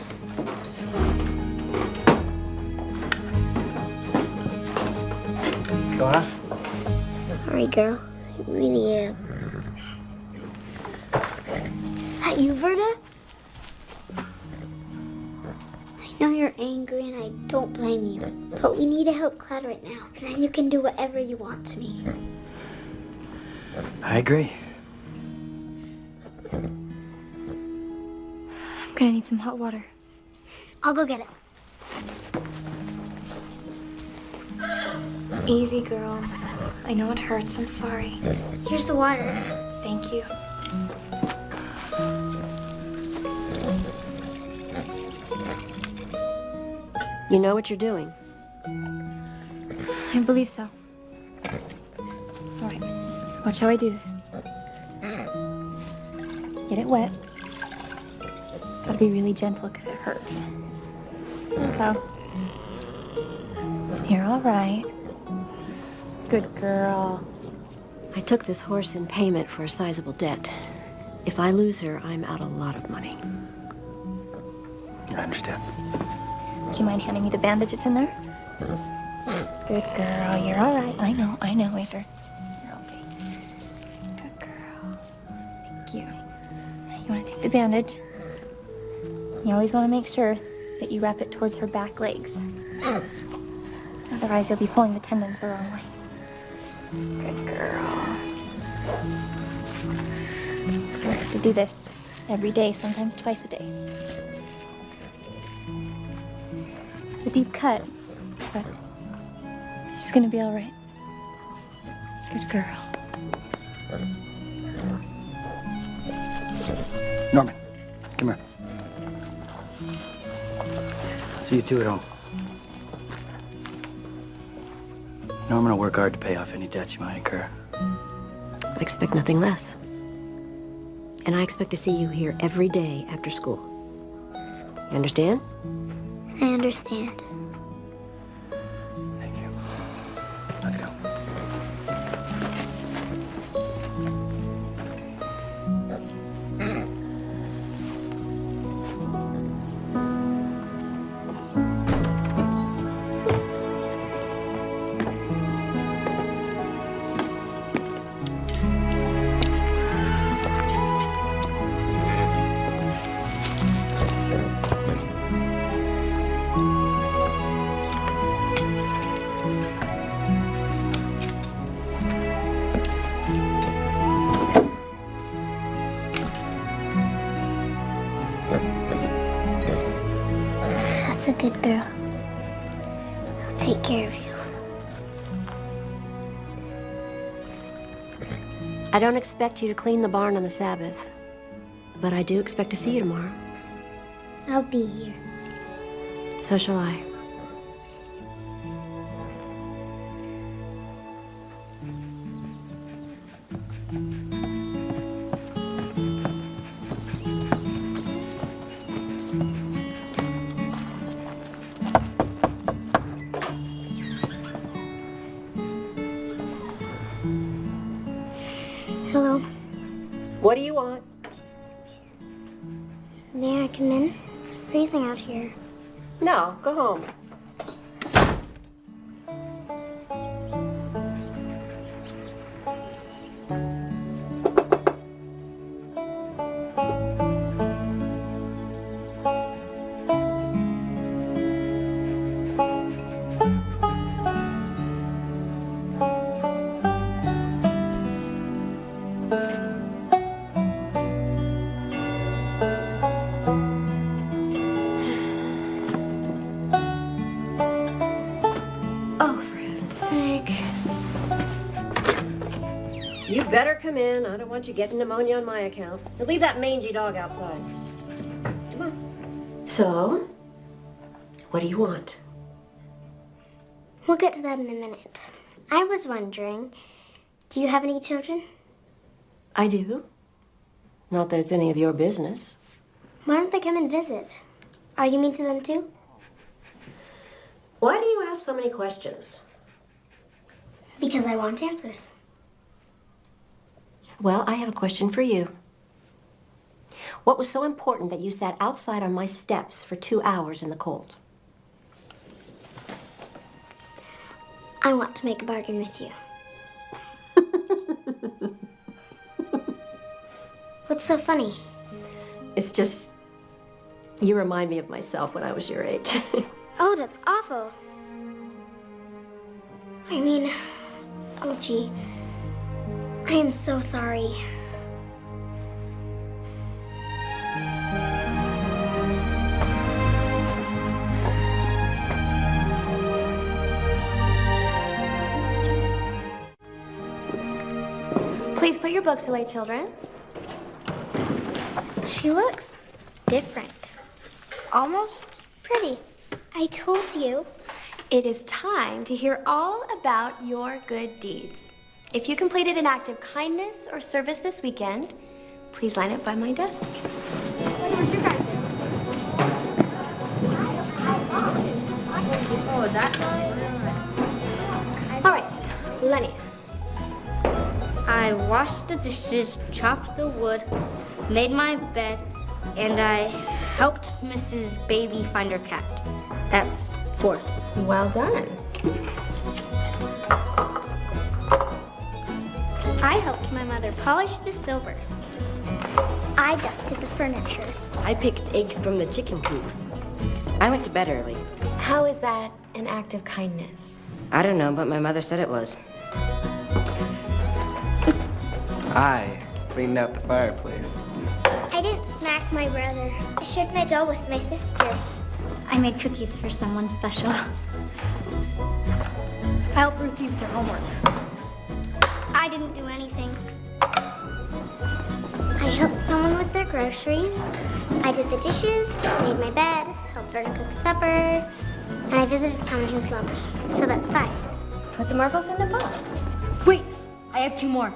What's going on? Sorry, girl. I really am. Is that you, Verna? I know you're angry and I don't blame you. But we need to help Cloud right now. And then you can do whatever you want to me. I agree. I'm gonna need some hot water. I'll go get it. Easy, girl. I know it hurts. I'm sorry. Here's the water. Thank you. You know what you're doing. I believe so. All right. Watch how I do this. get it wet. Gotta be really gentle because it hurts. There you go. You're all right. Good girl. I took this horse in payment for a sizable debt. If I lose her, I'm out a lot of money. I understand. Do you mind handing me the bandage that's in there? Good girl. You're all right. I know. It hurts. You're okay. Good girl. Thank you. You want to take the bandage? You always want to make sure that you wrap it towards her back legs. Otherwise, you'll be pulling the tendons the wrong way. Good girl. You have to do this every day, sometimes twice a day. It's a deep cut, but she's gonna be all right. Good girl. Norman, come here. I'll see you two at home. Norman will work hard to pay off any debts you might incur. I expect nothing less. And I expect to see you here every day after school. You understand? I understand. Thank you. Let's go. That's a good girl. I'll take care of you. I don't expect you to clean the barn on the Sabbath, but I do expect to see you tomorrow. I'll be here. So shall I. Hello. What do you want? May I come in? It's freezing out here. No, go home. You better come in. I don't want you getting pneumonia on my account. And leave that mangy dog outside. Come on. So, what do you want? We'll get to that in a minute. I was wondering, do you have any children? I do. Not that it's any of your business. Why don't they come and visit? Are you mean to them too? Why do you ask so many questions? Because I want answers. Well, I have a question for you. What was so important that you sat outside on my steps for 2 hours in the cold? I want to make a bargain with you. What's so funny? It's just, you remind me of myself when I was your age. Oh, that's awful. I mean, oh gee, I am so sorry. Please put your books away, children. She looks different. Almost pretty. I told you. It is time to hear all about your good deeds. If you completed an act of kindness or service this weekend, Please line up by my desk. What's your guys' name? Oh, that All right, Lenny. I washed the dishes, chopped the wood, made my bed, and I helped Mrs. Bailey find her cat. That's 4. Well done. I helped my mother polish the silver. I dusted the furniture. I picked eggs from the chicken coop. I went to bed early. How is that an act of kindness? I don't know, but my mother said it was. I cleaned out the fireplace. I didn't smack my brother. I shared my doll with my sister. I made cookies for someone special. I helped Ruthie with her homework. I didn't do anything. I helped someone with their groceries. I did the dishes, made my bed, helped Verna cook supper, and I visited someone who was lonely. So that's 5. Put the marbles in the box. Wait, I have 2 more.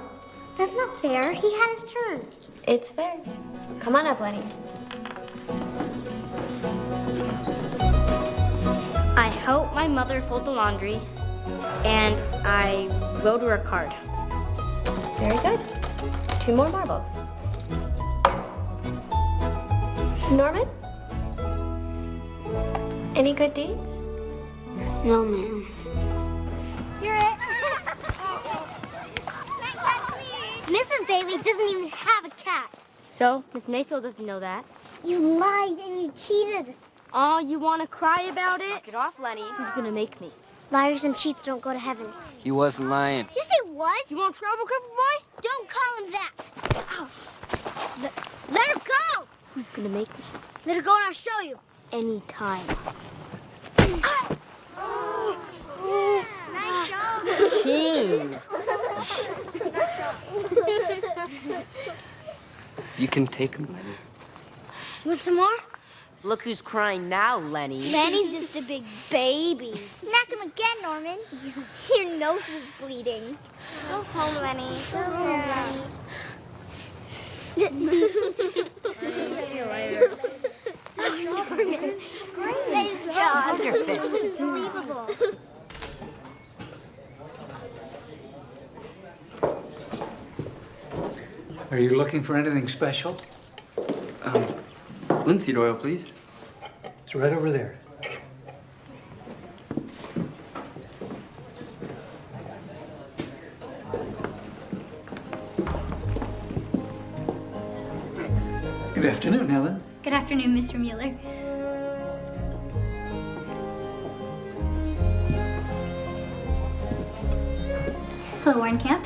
That's not fair. He had his turn. It's fair. Come on up, Lenny. I helped my mother fold the laundry, and I wrote her a card. Very good. 2 more marbles. Norman? Any good deeds? No, ma'am. You're it. Mrs. Bailey doesn't even have a cat. So, Miss Mayfield doesn't know that. You lied and you cheated. Oh, you want to cry about it? Knock it off, Lenny. Who's gonna make me? Liars and cheats don't go to heaven. He wasn't lying. Yes, he was. You want trouble, cripple boy? Don't call him that. Ow. Let her go. Who's gonna make me? Let her go and I'll show you. Anytime. Nice job. Keen. You can take him, Lenny. You want some more? Look who's crying now, Lenny. Lenny's just a big baby. Smack him again, Norman. Your nose is bleeding. Go home, Lenny. Go home, Lenny. See you later. Nice job. Your fist. Unbelievable. Are you looking for anything special? Linseed oil, please. It's right over there. Good afternoon, Helen. Good afternoon, Mr. Mueller. Hello, Warncamp.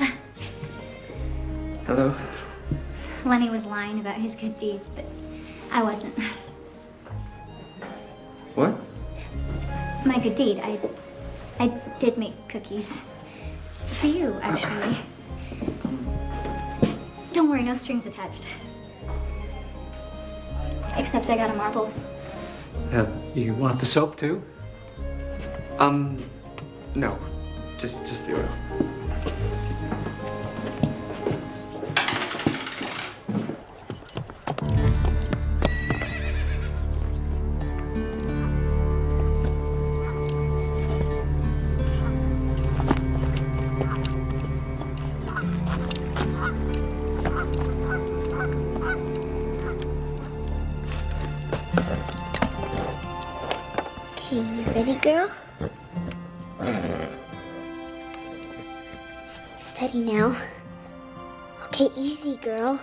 Hello. Lenny was lying about his good deeds, but I wasn't. What? My good deed, I did make cookies. For you, actually. Don't worry, no strings attached. Except I got a marble. You want the soap too? No. Just the oil. Okay, you ready, girl? Steady now. Okay, easy, girl.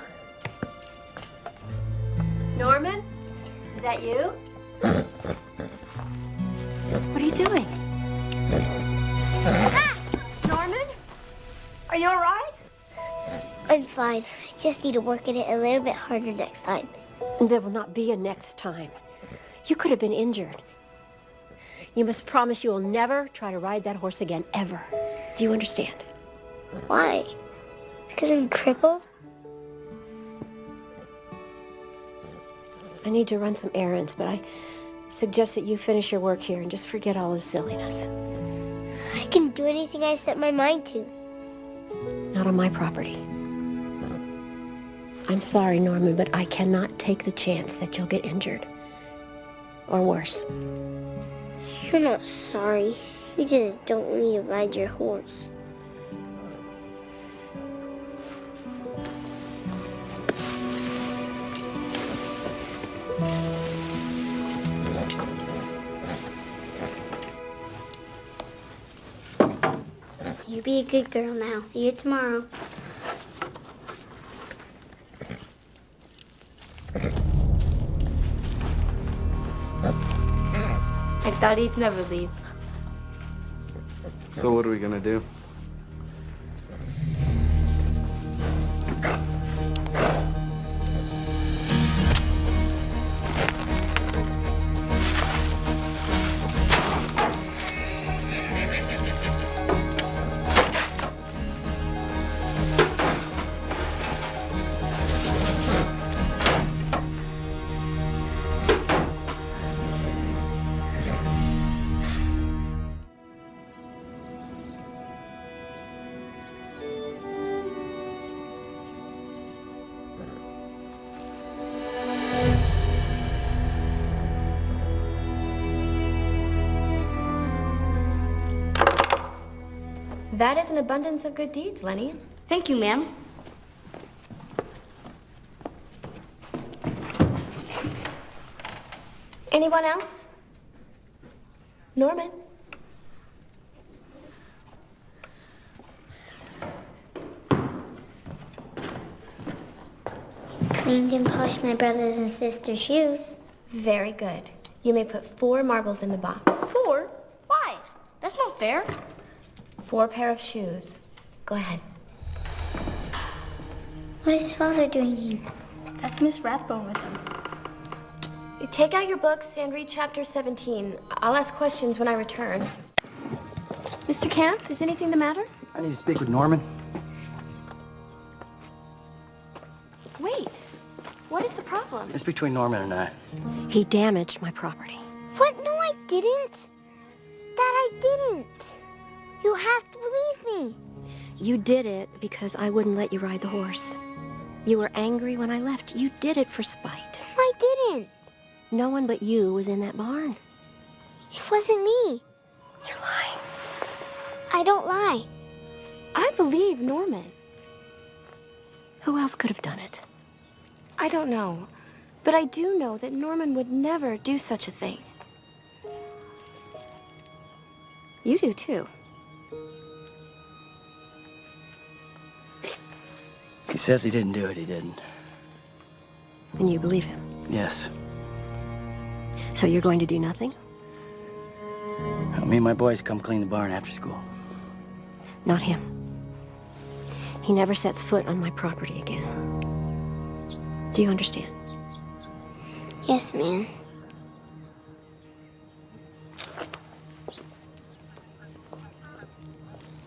Norman? Is that you? What are you doing? Norman? Are you all right? I'm fine. I just need to work at it a little bit harder next time. There will not be a next time. You could have been injured. You must promise you will never try to ride that horse again, ever. Do you understand? Why? Because I'm crippled? I need to run some errands, but I suggest that you finish your work here and just forget all this silliness. I can do anything I set my mind to. Not on my property. I'm sorry, Norman, but I cannot take the chance that you'll get injured. Or worse. You're not sorry. You just don't want me to ride your horse. You be a good girl now. See you tomorrow. I thought he'd never leave. So what are we gonna do? That is an abundance of good deeds, Lenny. Thank you, ma'am. Anyone else? Norman? Cleaned and polished my brothers and sisters' shoes. Very good. You may put 4 marbles in the box. 4? Why? That's not fair. 4 pair of shoes. Go ahead. What is Father doing here? That's Miss Rathbone with him. You take out your books and read chapter 17. I'll ask questions when I return. Mr. Camp, is anything the matter? I need to speak with Norman. Wait. What is the problem? It's between Norman and I. He damaged my property. What? No, I didn't. Dad, I didn't. You have to believe me. You did it because I wouldn't let you ride the horse. You were angry when I left. You did it for spite. I didn't. No one but you was in that barn. It wasn't me. You're lying. I don't lie. I believe Norman. Who else could have done it? I don't know, but I do know that Norman would never do such a thing. You do too. He says he didn't do it, he didn't. And you believe him? Yes. So you're going to do nothing? Me and my boys come clean the barn after school. Not him. He never sets foot on my property again. Do you understand? Yes, ma'am.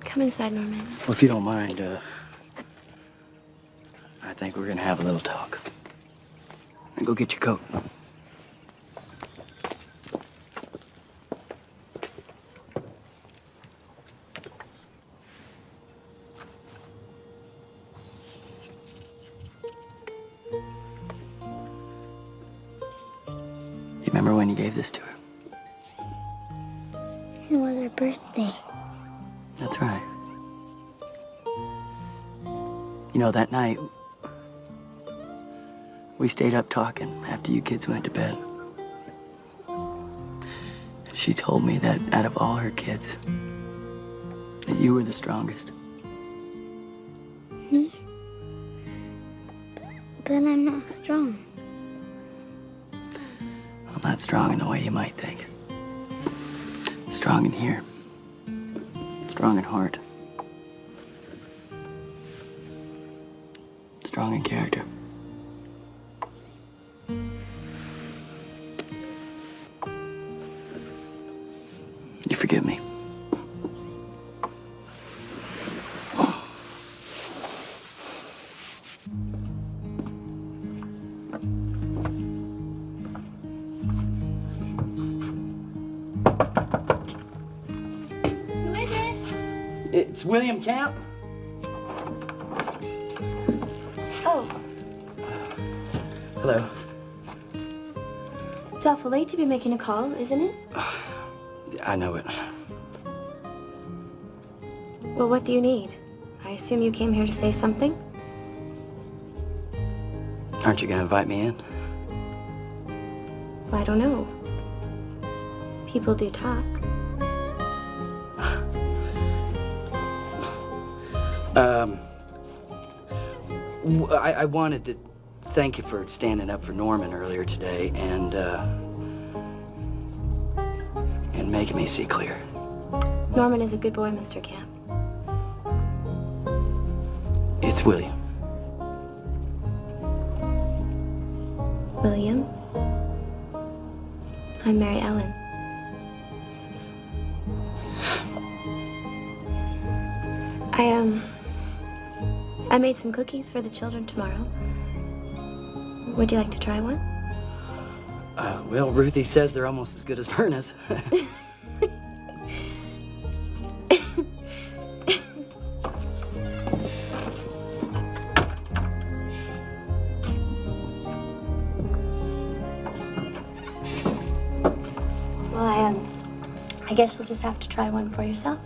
Come inside, Norman. Well, if you don't mind, I think we're gonna have a little talk. Now go get your coat. You remember when you gave this to her? It was her birthday. That's right. You know, that night, we stayed up talking after you kids went to bed. She told me that out of all her kids, that you were the strongest. Me? But I'm not strong. I'm not strong in the way you might think. Strong in here. Strong in heart. Strong in character. You forgive me? It's William Camp. Oh, Hello. It's awful late to be making a call, isn't it? I know it. Well, what do you need? I assume you came here to say something? Aren't you gonna invite me in? Well, I don't know. People do talk. I wanted to thank you for standing up for Norman earlier today and making me see clear. Norman is a good boy, Mr. Camp. It's William. William? I'm Mary Ellen. I made some cookies for the children tomorrow. Would you like to try one? Well, Ruthie says they're almost as good as Verna's. Well, I guess you'll just have to try one for yourself.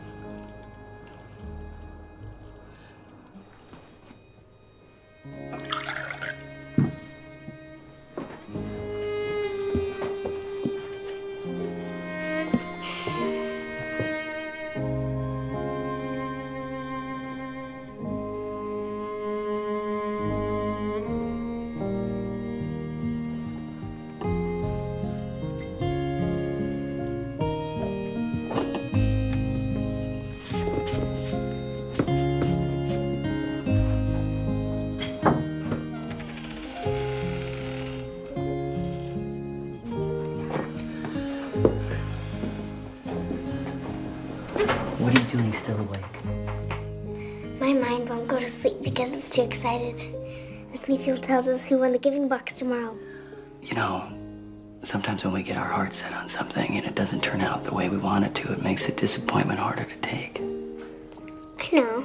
What are you doing still awake? My mind won't go to sleep because it's too excited. Miss Mayfield tells us who won the giving box tomorrow. You know, sometimes when we get our heart set on something and it doesn't turn out the way we want it to, it makes the disappointment harder to take. I know,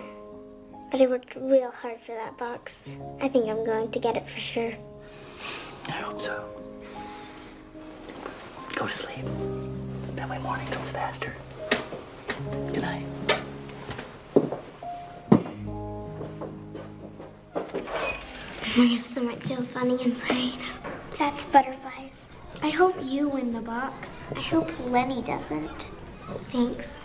but I worked real hard for that box. I think I'm going to get it for sure. I hope so. Go to sleep. That way morning goes faster. Good night. My stomach feels funny inside. That's butterflies. I hope you win the box. I hope Lenny doesn't. Thanks.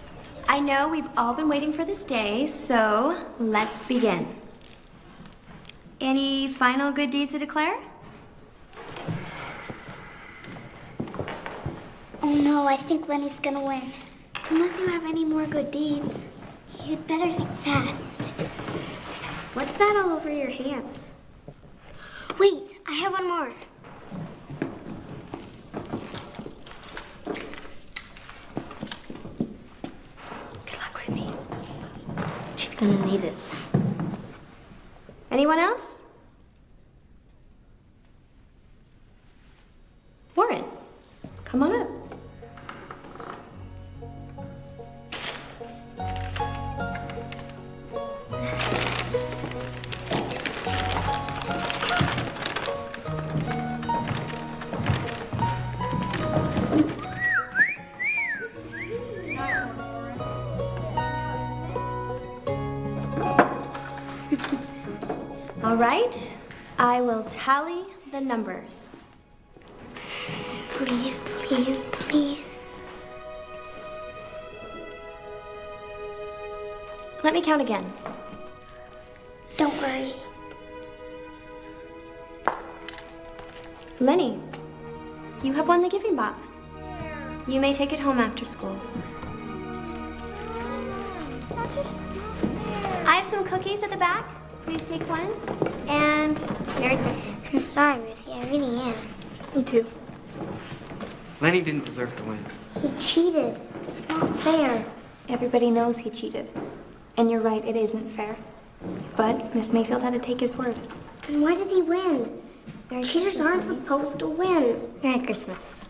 I know we've all been waiting for this day, so let's begin. Any final good deeds to declare? Oh no, I think Lenny's gonna win. Unless you have any more good deeds. You'd better think fast. What's that all over your hands? Wait, I have one more. Good luck, Ruthie. She's gonna need it. Anyone else? Warren, come on up. All right, I will tally the numbers. Please, please, please. Let me count again. Don't worry. Lenny, you have won the giving box. You may take it home after school. I have some cookies at the back. Please take one. And Merry Christmas. I'm sorry, Ruthie. I really am. Me too. Lenny didn't deserve to win. He cheated. It's not fair. Everybody knows he cheated. And you're right, it isn't fair. But Miss Mayfield had to take his word. Then why did he win? Merry Cheaters Christmas, aren't Lenny. supposed to win. Merry Christmas.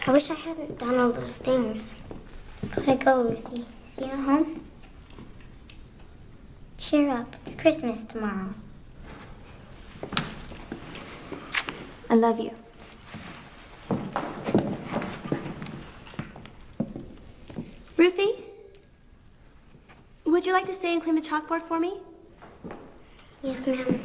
I wish I hadn't done all those things. Gotta go, Ruthie. See you at home? Cheer up. It's Christmas tomorrow. I love you. Ruthie, would you like to stay and clean the chalkboard for me? Yes, ma'am.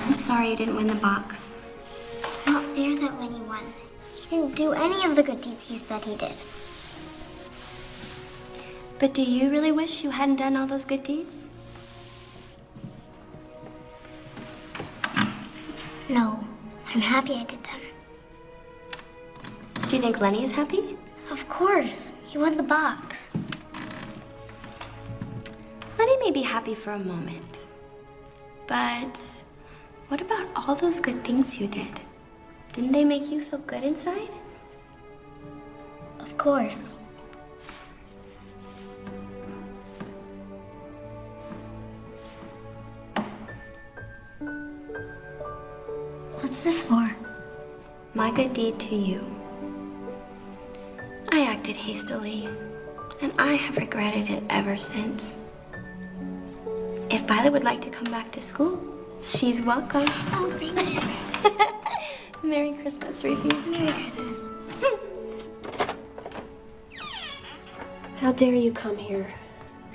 I'm sorry you didn't win the box. It's not fair that Lenny won. He didn't do any of the good deeds he said he did. But do you really wish you hadn't done all those good deeds? No, I'm happy I did them. Do you think Lenny is happy? Of course. He won the box. Lenny may be happy for a moment. But what about all those good things you did? Didn't they make you feel good inside? Of course. What's this for? My good deed to you. I acted hastily, and I have regretted it ever since. If Violet would like to come back to school, she's welcome. Oh, thank you. Merry Christmas, Ruthie. Merry Christmas. How dare you come here?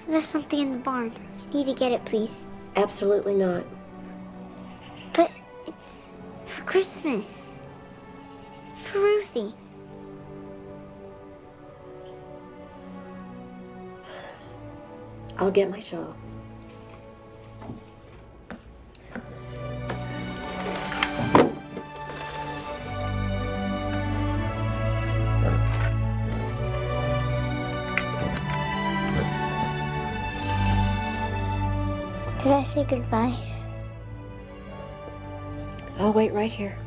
There's something in the barn. I need to get it, please. Absolutely not. But it's for Christmas. For Ruthie. I'll get my shawl. Did I say goodbye? I'll wait right here.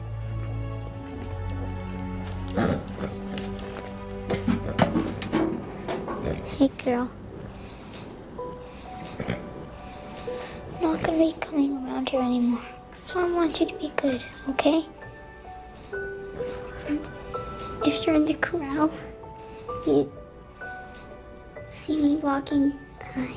Hey, girl. I'm not gonna be coming around here anymore. So I want you to be good, okay? And if you're in the corral, you see me walking by.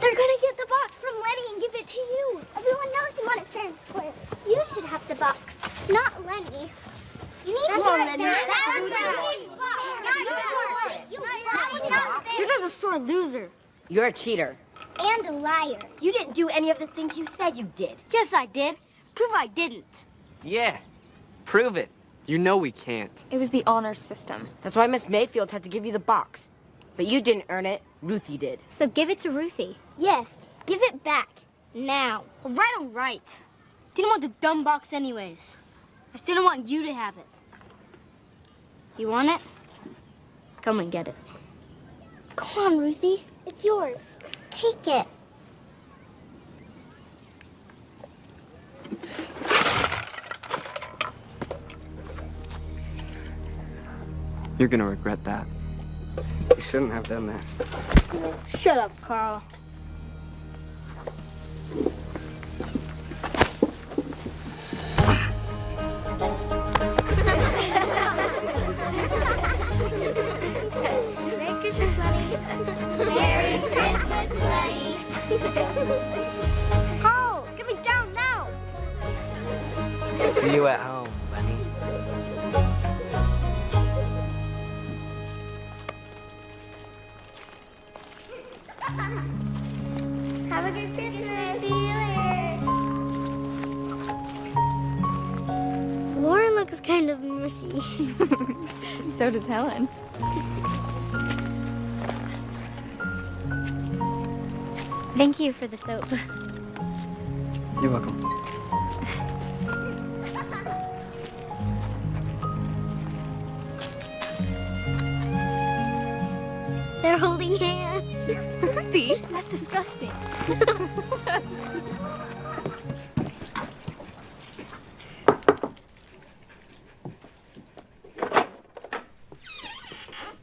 They're gonna get the box from Lenny and give it to you. Everyone knows you want it fair and square. You should have the box, not Lenny. You need to Lenny. You're just a sore loser. You're a cheater. And a liar. You didn't do any of the things you said you did. Yes, I did. Prove I didn't. Yeah, prove it. You know we can't. It was the honor system. That's why Miss Mayfield had to give you the box. But you didn't earn it. Ruthie did. So give it to Ruthie. Yes, give it back. Now. All right. Didn't want the dumb box anyways. I just didn't want you to have it. You want it? Come and get it. Come on, Ruthie. It's yours. Take it. You're gonna regret that. You shouldn't have done that. Shut up, Carl. Merry Christmas, Lenny. Merry Christmas, Lenny. Carl, get me down now. See you at home, Lenny. Have a good Christmas. See you later. Lauren looks kind of mushy. So does Helen. Thank you for the soap. You're welcome. They're holding hands. See? That's disgusting.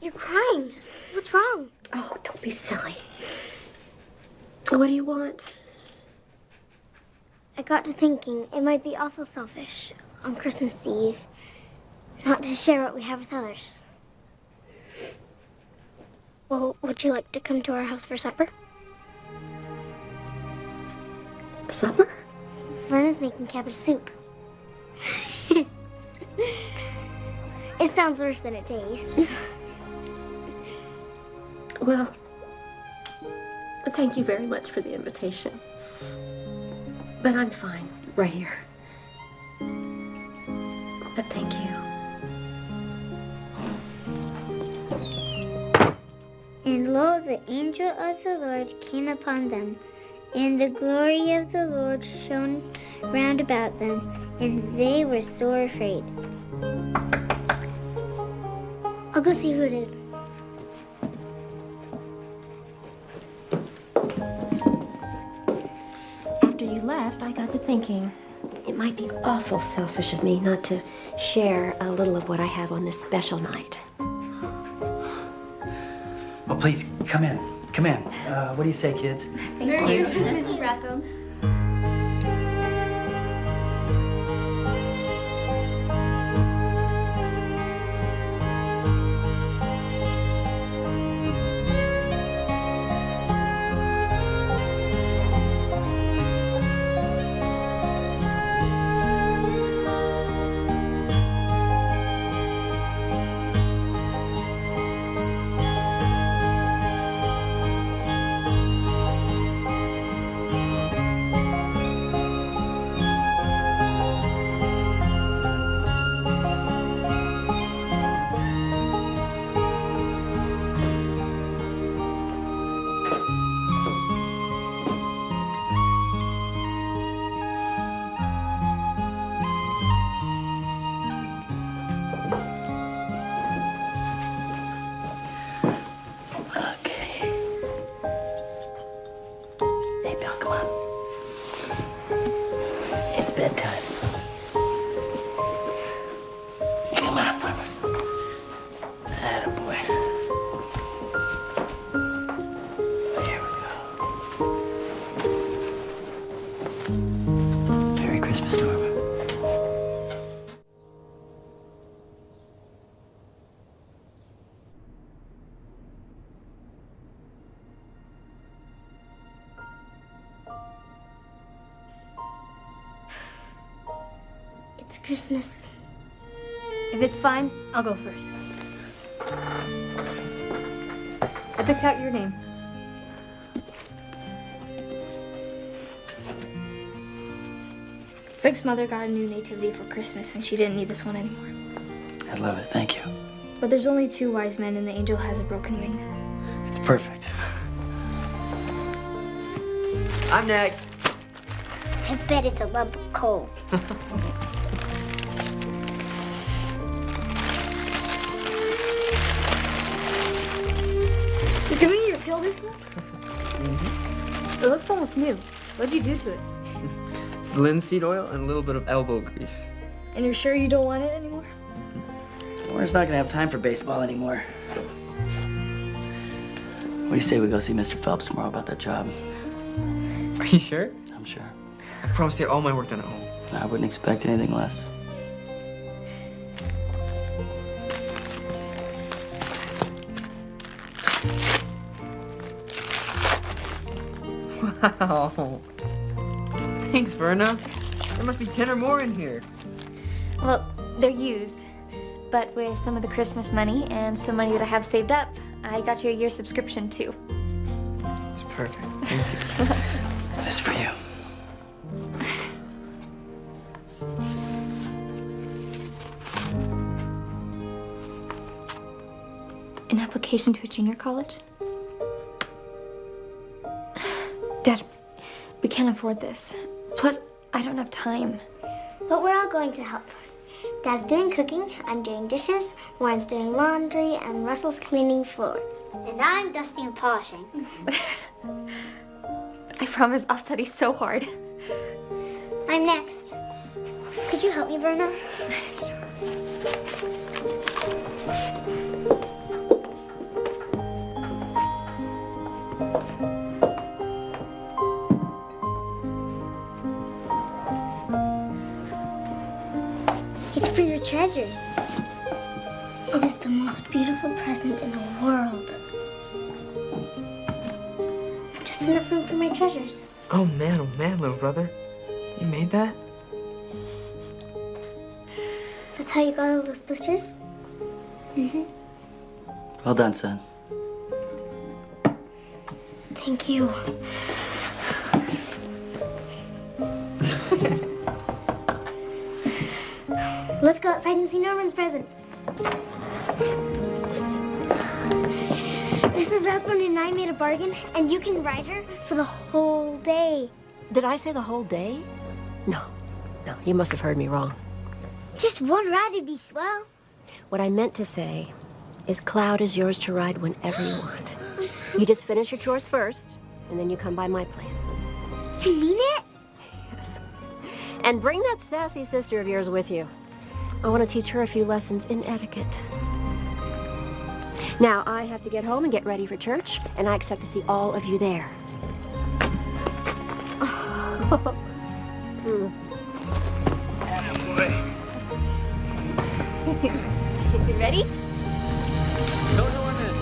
You're crying. What's wrong? Oh, don't be silly. What do you want? I got to thinking it might be awful selfish on Christmas Eve not to share what we have with others. Well, would you like to come to our house for supper? Supper? Verna's making cabbage soup. It sounds worse than it tastes. Well, thank you very much for the invitation. But I'm fine right here. But thank you. And lo, the angel of the Lord came upon them, and the glory of the Lord shone round about them, and they were sore afraid. I'll go see who it is. After you left, I got to thinking it might be awful selfish of me not to share a little of what I have on this special night. Well, please, come in. Come in. What do you say, kids? Thank you. Mrs. Rathbone. Okay. Hey, Bill, come on. It's bedtime. Come on, Papa. Attaboy. There we go. Merry Christmas, Norma. It's Christmas. If it's fine, I'll go first. I picked out your name. Frank's mother got a new nativity for Christmas, and she didn't need this one anymore. I love it. Thank you. But there's only 2 wise men, and the angel has a broken wing. It's perfect. I'm next. I bet it's a lump of coal. You're giving me your builder's look? It looks almost new. What'd you do to it? It's linseed oil and a little bit of elbow grease. And you're sure you don't want it anymore? Warren's not gonna have time for baseball anymore. What do you say we go see Mr. Phelps tomorrow about that job? Are you sure? I'm sure. I promise to get all my work done at home. I wouldn't expect anything less. Wow. Thanks, Verna. There must be 10 or more in here. Well, they're used. But with some of the Christmas money and some money that I have saved up, I got you a year subscription too. It's perfect. Thank you. This is for you. An application to a junior college? Dad, we can't afford this. Plus, I don't have time. But we're all going to help. Dad's doing cooking, I'm doing dishes, Warren's doing laundry, and Russell's cleaning floors. And I'm dusting and polishing. I promise I'll study so hard. I'm next. Could you help me, Verna? Sure. It's for your treasures. It is the most beautiful present in the world. Just enough room for my treasures. Oh man, little brother. You made that? That's how you got all those blisters? Mm-hmm. Well done, son. Thank you. Let's go outside and see Norman's present. Mrs. Rathbone and I made a bargain, and you can ride her for the whole day. Did I say the whole day? No, you must have heard me wrong. Just one ride would be swell. What I meant to say is Cloud is yours to ride whenever you want. You just finish your chores first, and then you come by my place. You mean it? Yes. And bring that sassy sister of yours with you. I want to teach her a few lessons in etiquette. Now, I have to get home and get ready for church, and I expect to see all of you there. You ready? Go, Norman!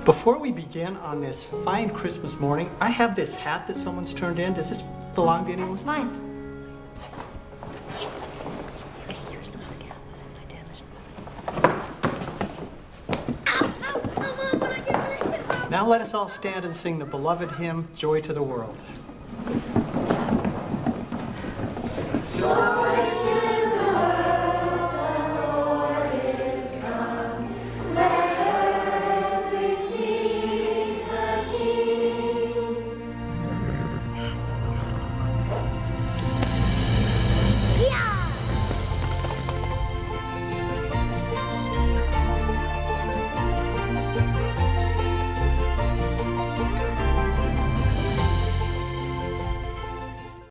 Before we begin on this fine Christmas morning, I have this hat that someone's turned in. Does this belong to anyone? That's mine. Now let us all stand and sing the beloved hymn, Joy to the World. Joy